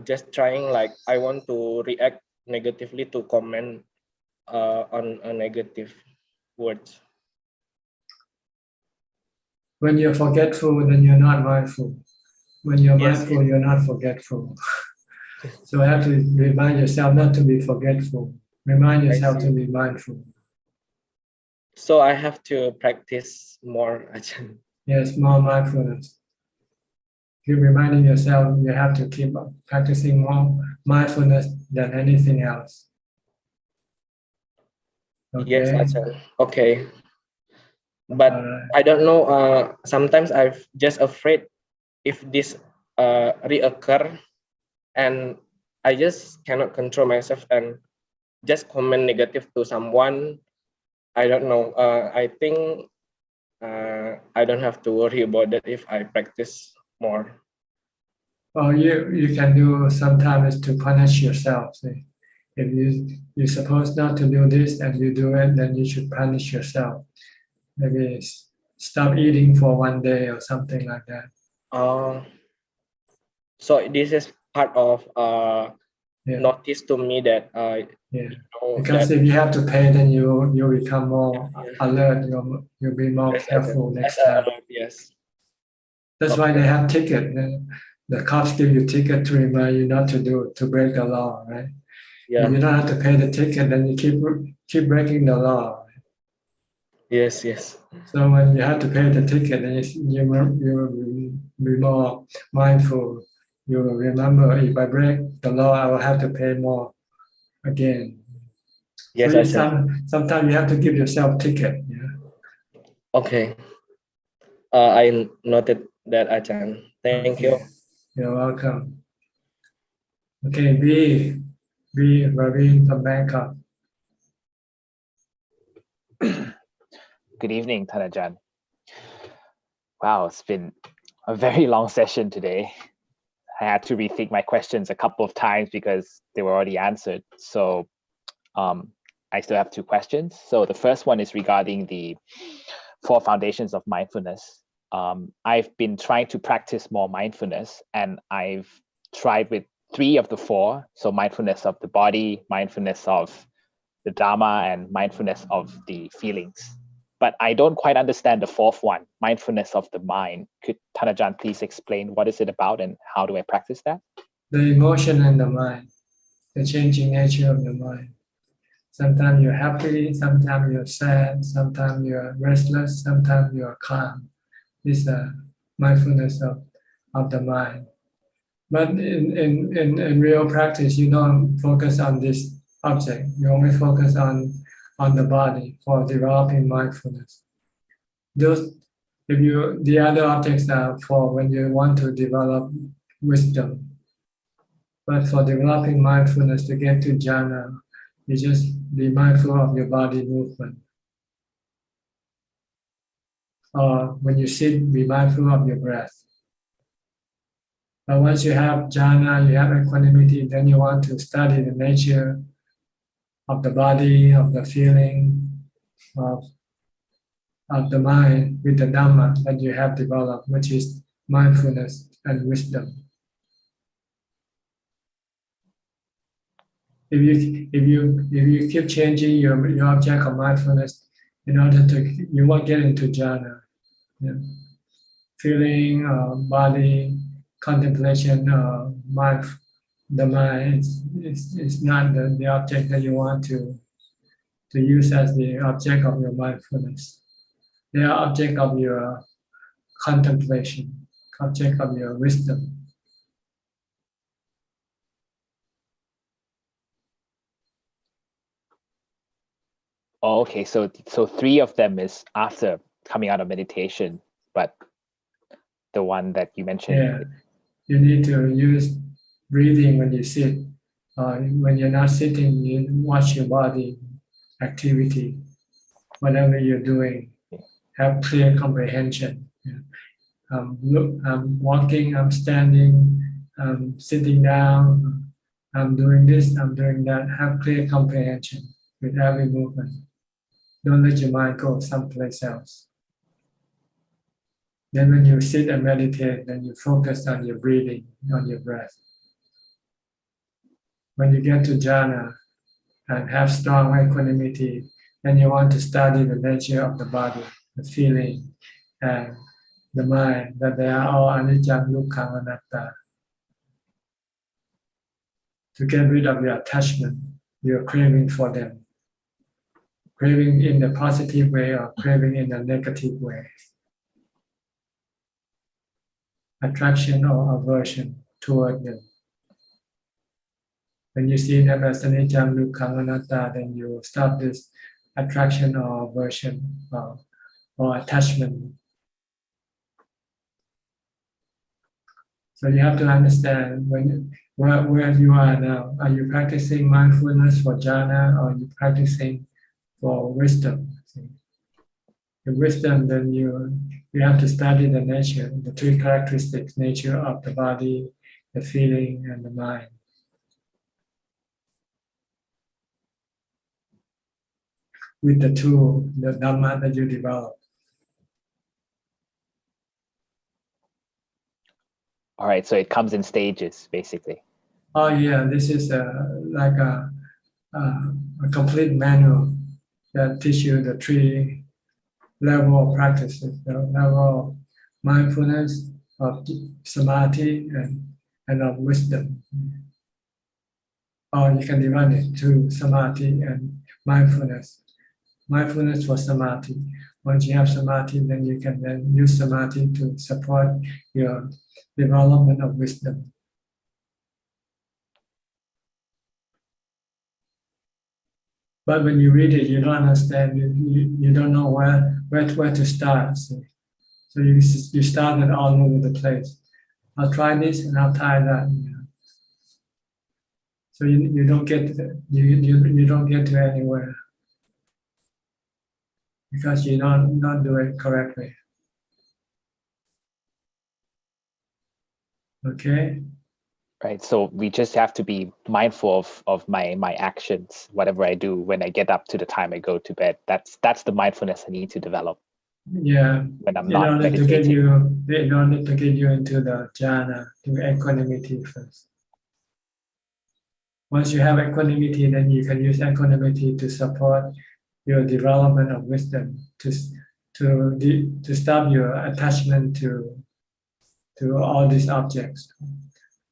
just trying like I want to react negatively to comment on a negative words. When you're forgetful, then you're not mindful. When you're Yes, mindful, you're not forgetful. So you have to remind yourself not to be forgetful. Remind yourself to be mindful. So I have to practice more, Ajahn. Yes, more mindfulness. Keep reminding yourself you have to keep practicing more mindfulness than anything else. Okay. Yes, Ajahn. Okay. But I don't know. Sometimes I'm just afraid if this reoccur, and I just cannot control myself and just comment negative to someone. I don't know. I think I don't have to worry about that if I practice more. Well, you can do sometimes to punish yourself. See? If you're supposed not to do this and you do it, then you should punish yourself. Maybe stop eating for one day or something like that. So this is part of notice to me that Because if you have to pay, then you become more alert. You'll be more careful next time. Yes. That's why they have ticket. The cops give you ticket to remind you not to do to break the law, right? Yeah. If you don't have to pay the ticket, then you keep breaking the law. Yes, yes. So when you have to pay the ticket, then you will be more mindful. You will remember if I break the law, I will have to pay more again. Yes, So sometimes you have to give yourself ticket. Yeah. Okay. I noted that, Ajahn. Thank you. You're welcome. Okay, B Ravi from Bangkok. Good evening, Thanajan. Wow, it's been a very long session today. I had to rethink my questions a couple of times because they were already answered. So I still have two questions. So the first one is regarding the 4 foundations of mindfulness. I've been trying to practice more mindfulness, and I've tried with 3 of the 4. So mindfulness of the body, mindfulness of the Dhamma, and mindfulness of the feelings. But I don't quite understand the 4th one, mindfulness of the mind. Could Thanajan please explain what is it about and how do I practice that? The emotion in the mind, the changing nature of the mind. Sometimes you're happy, sometimes you're sad, sometimes you're restless, sometimes you're calm. This is mindfulness of the mind. But in real practice, you don't focus on this object. You only focus on the body for developing mindfulness. The other objects are for when you want to develop wisdom. But for developing mindfulness to get to jhana, you just be mindful of your body movement. Or when you sit, be mindful of your breath. But once you have jhana, you have equanimity, then you want to study the nature of the body, of the feeling, of the mind with the Dhamma that you have developed, which is mindfulness and wisdom. If you keep changing your object of mindfulness in order to, you won't get into jhana. Yeah. Feeling, body, contemplation, mind, the mind is not the object that you want to use as the object of your mindfulness. They are object of your contemplation, object of your wisdom. Oh, okay. So 3 of them is after coming out of meditation, but the one that you mentioned. You need to use breathing when you sit. When you're not sitting, you watch your body activity. Whatever you're doing, have clear comprehension. I'm walking, I'm standing, I'm sitting down, I'm doing this, I'm doing that. Have clear comprehension with every movement. Don't let your mind go someplace else. Then when you sit and meditate, then you focus on your breathing, on your breath. When you get to jhana and have strong equanimity, then you want to study the nature of the body, the feeling, and the mind, that they are all anicca, dukkha, anatta. To get rid of your attachment, your craving for them. Craving in the positive way or craving in a negative way. Attraction or aversion toward them. When you see them as anicca, dukkha, anatta, then you stop this attraction or aversion or attachment. So you have to understand where you are now. Are you practicing mindfulness for jhana, or are you practicing for wisdom? The wisdom, then you have to study the nature, the three characteristics, nature of the body, the feeling, and the mind. With the tool, the Dhamma that you develop. All right, so it comes in stages, basically. Oh yeah, this is like a complete manual that teaches you the three level of practices, the level of mindfulness, of samadhi, and of wisdom. Or you can divide it to samadhi and mindfulness. Mindfulness for samadhi. Once you have samadhi, then you can then use samadhi to support your development of wisdom. But when you read it, you don't understand. You don't know where to start. So you started all over the place. I'll try this and I'll try that. So you don't get you don't get to anywhere because you not do it correctly. Okay. Right. So we just have to be mindful of my actions, whatever I do when I get up to the time I go to bed. That's the mindfulness I need to develop. Yeah. When I'm not meditating. In order to get you into the jhana, to equanimity first. Once you have equanimity, then you can use equanimity to support your development of wisdom, to stop your attachment to all these objects,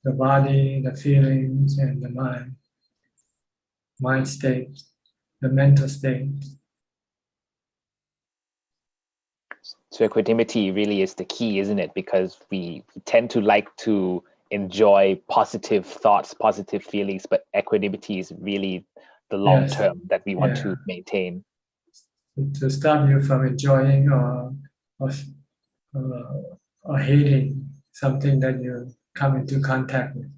the body, the feelings, and the mind state, the mental state. So equanimity really is the key, isn't it? Because we tend to like to enjoy positive thoughts, positive feelings, but equanimity is really the long term that we want to maintain. To stop you from enjoying or hating something that you come into contact with.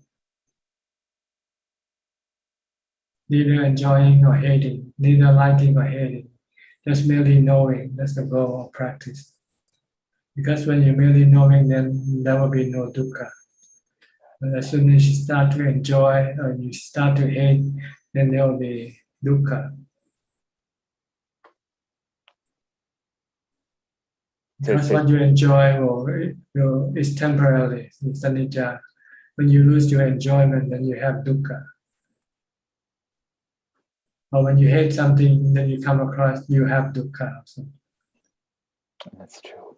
Neither enjoying or hating, neither liking or hating, just merely knowing. That's the goal of practice. Because when you're merely knowing, then there will be no dukkha. But as soon as you start to enjoy or you start to hate, then there will be dukkha. Because what you enjoy is temporary, it's anicca. When you lose your enjoyment, then you have dukkha. Or when you hate something, then you come across, you have dukkha also. That's true.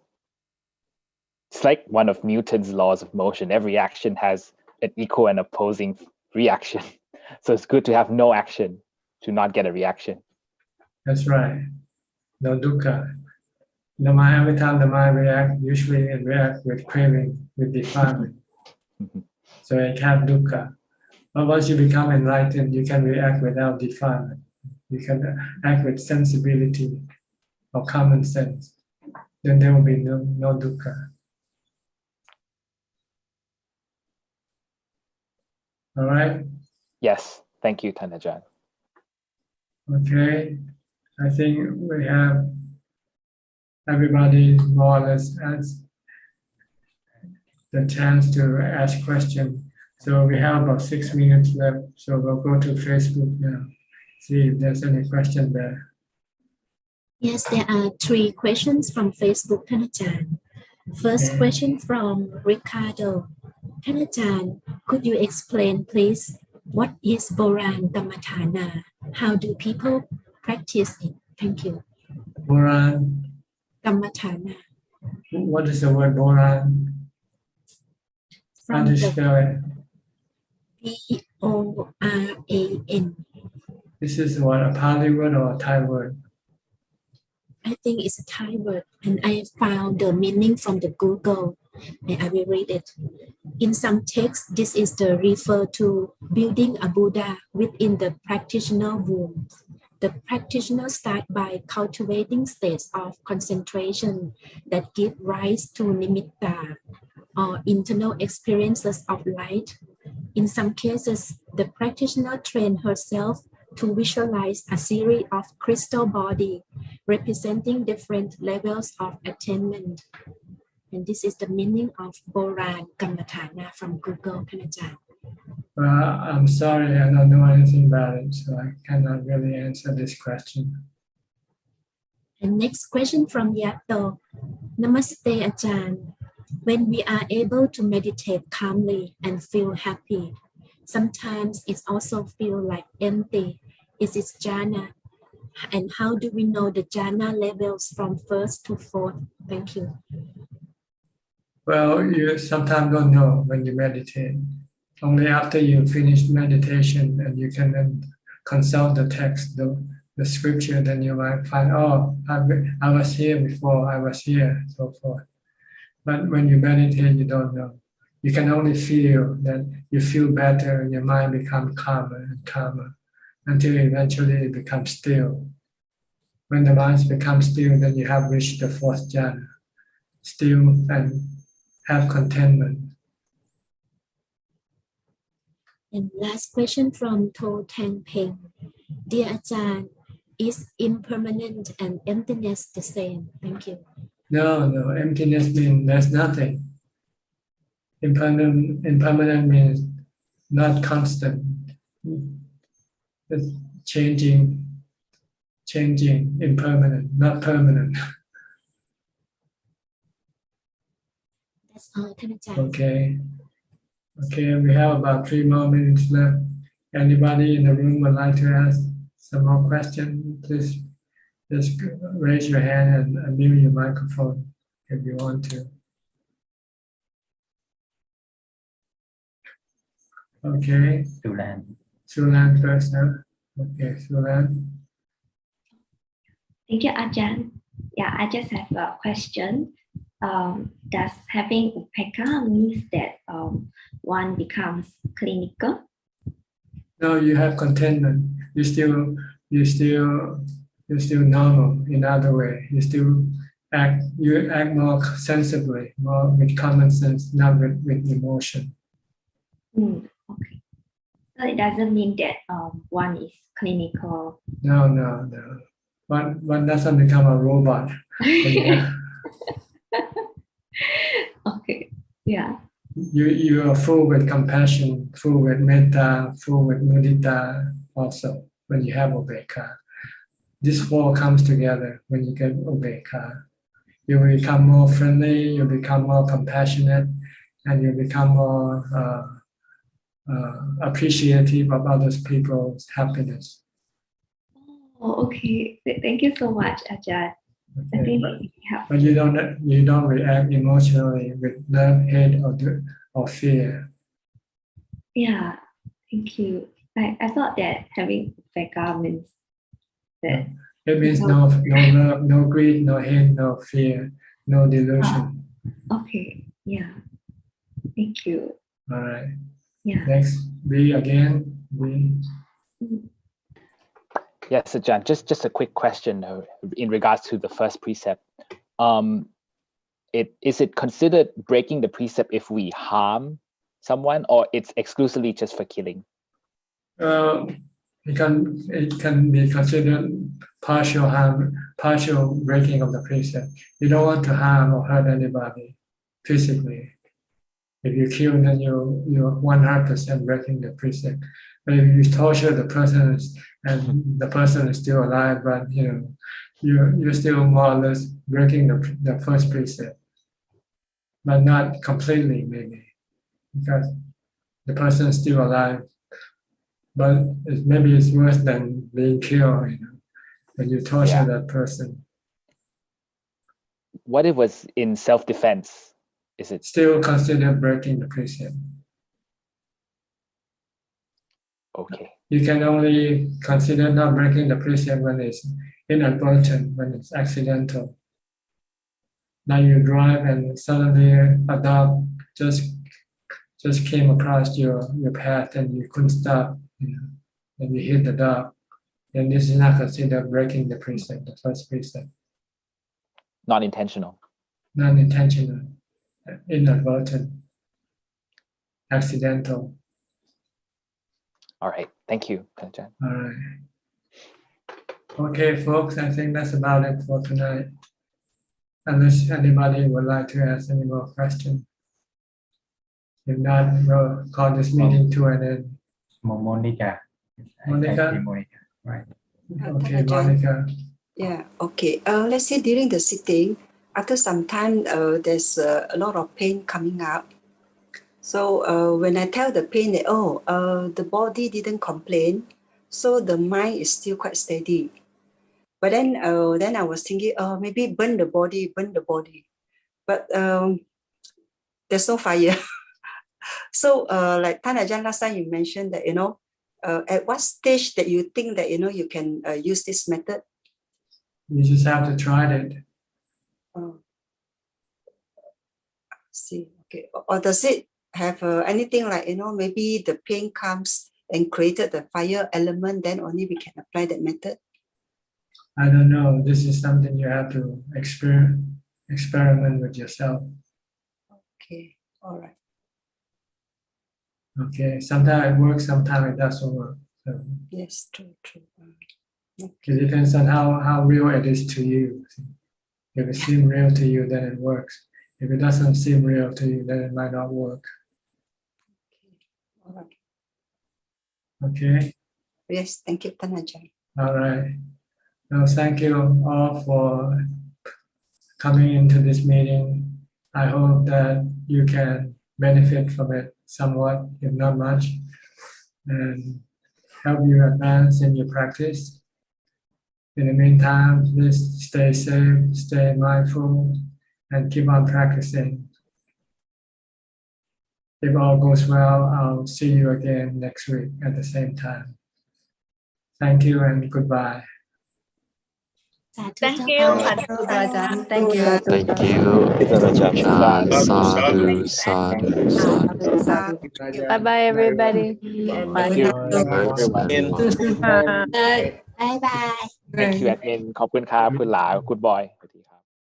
It's like one of Newton's laws of motion. Every action has an equal and opposing reaction. So it's good to have no action, to not get a reaction. That's right. No dukkha. The mind, every time the mind usually it reacts with craving, with defilement. So it have dukkha. But once you become enlightened, you can react without defilement. You can act with sensibility or common sense. Then there will be no dukkha. All right. Yes, thank you, Thanajan. Okay. I think we have everybody more or less has the chance to ask questions. So we have about 6 minutes left. So we'll go to Facebook now. See if there's any question there. Yes, there are 3 questions from Facebook, Thanajan. First Okay. question from Ricardo. Thanajan, could you explain, please, what is Boran Dhammatthana? How do people practice it? Thank you. Boran. Dhammatthana. What is the word Boran? How do you spell it? Boran. This is what, a Pali word or a Thai word? I think it's a Thai word, and I found the meaning from the Google, and I will read it. In some texts, this is the refer to building a Buddha within the practitioner womb. The practitioner starts by cultivating states of concentration that give rise to nimitta, or internal experiences of light. In some cases, the practitioner trains herself to visualize a series of crystal bodies representing different levels of attainment. And this is the meaning of Boran Dhammatthana from Google, Thanajan. Well, I'm sorry, I don't know anything about it, so I cannot really answer this question. And next question from Yato. Namaste, Ajahn. When we are able to meditate calmly and feel happy, sometimes it also feels like empty. Is it jhana? And how do we know the jhana levels from first to fourth? Thank you. Well, you sometimes don't know when you meditate. Only after you finish meditation and you can then consult the text, the scripture, then you might find, oh, I was here before, I was here, so forth. But when you meditate, you don't know. You can only feel that you feel better and your mind becomes calmer and calmer until eventually it becomes still. When the mind becomes still, then you have reached the fourth jhana, still and have contentment. And last question from To Tang Peng. Dear Ajahn, is impermanent and emptiness the same? Thank you. No, emptiness means there's nothing. Impermanent means not constant. It's changing, impermanent, not permanent. That's all, Thanajan. Okay, we have about 3 more minutes left. Anybody in the room would like to ask some more questions? Please just raise your hand and unmute your microphone if you want to. Okay. Sulan first, huh? Okay, Sulan. Thank you, Ajahn. Yeah, I just have a question. Does having upekkha means that one becomes clinical? No, you have contentment. You're still normal in other way. You act more sensibly, more with common sense, not with emotion. Okay. So it doesn't mean that one is clinical. No. One doesn't become a robot. Okay. Yeah. You are full with compassion, full with metta, full with mudita also when you have upekkha. This 4 comes together when you get upekkha. You will become more friendly, you become more compassionate, and you become more appreciative of other people's happiness. Oh, okay. Thank you so much, Ajahn. Okay, but you don't react emotionally with love, hate, or fear. Yeah, thank you. I thought that having upekkha means that it means no love, no greed, no hate, no fear, no delusion. Okay, yeah. Thank you. All right. Yeah. Next, B again. B. Yes, Ajahn, just a quick question in regards to the first precept. Is it considered breaking the precept if we harm someone, or it's exclusively just for killing? It can be considered partial harm, partial breaking of the precept. You don't want to harm or hurt anybody physically. If you kill, then you're 100% breaking the precept. But if you torture the person and the person is still alive, but you're still more or less breaking the first precept, but not completely maybe, because the person is still alive. But maybe it's worse than being killed, when you torture that person. What if it was in self-defense? Is it still considered breaking the precept? Okay. You can only consider not breaking the precept when it's inadvertent, when it's accidental. Now you drive and suddenly a dog just came across your path and you couldn't stop, and you hit the dog. Then this is not considered breaking the precept, the first precept. not intentional? Non-intentional, inadvertent, accidental. All right. Thank you, Ajahn. All right. Okay, folks, I think that's about it for tonight. Unless anybody would like to ask any more questions. If not, we'll call this meeting to an end. Monica. Monica? Monica. Right. Okay, Monica. Yeah, okay. Let's say during the sitting, after some time, there's a lot of pain coming up. So when I tell the pain that, the body didn't complain, so the mind is still quite steady. But then I was thinking, maybe burn the body. But there's no fire. So like Ajahn, last time you mentioned that, at what stage that you think that, you can use this method? You just have to try it. See, okay. Or does it have anything like, maybe the pain comes and created the fire element, then only we can apply that method? I don't know. This is something you have to experiment with yourself. Okay, all right. Okay, sometimes it works, sometimes it doesn't work. So yes, true. it depends on how real it is to you. If it seems real to you, then it works. If it doesn't seem real to you, then it might not work. All right. Okay? Yes, thank you, Ajahn. All right. Well, thank you all for coming into this meeting. I hope that you can benefit from it somewhat, if not much, and help you advance in your practice. In the meantime, please stay safe, stay mindful, and keep on practicing. If all goes well, I'll see you again next week at the same time. Thank you and goodbye. Thank you, Ajahn. Thank you. Thank you. Ajahn. Sadhu, sadhu, sadhu. Bye bye, everybody. Thank you. Bye. Bye bye. Thank you, admin. ขอบคุณครับ คุณหลา Good boy.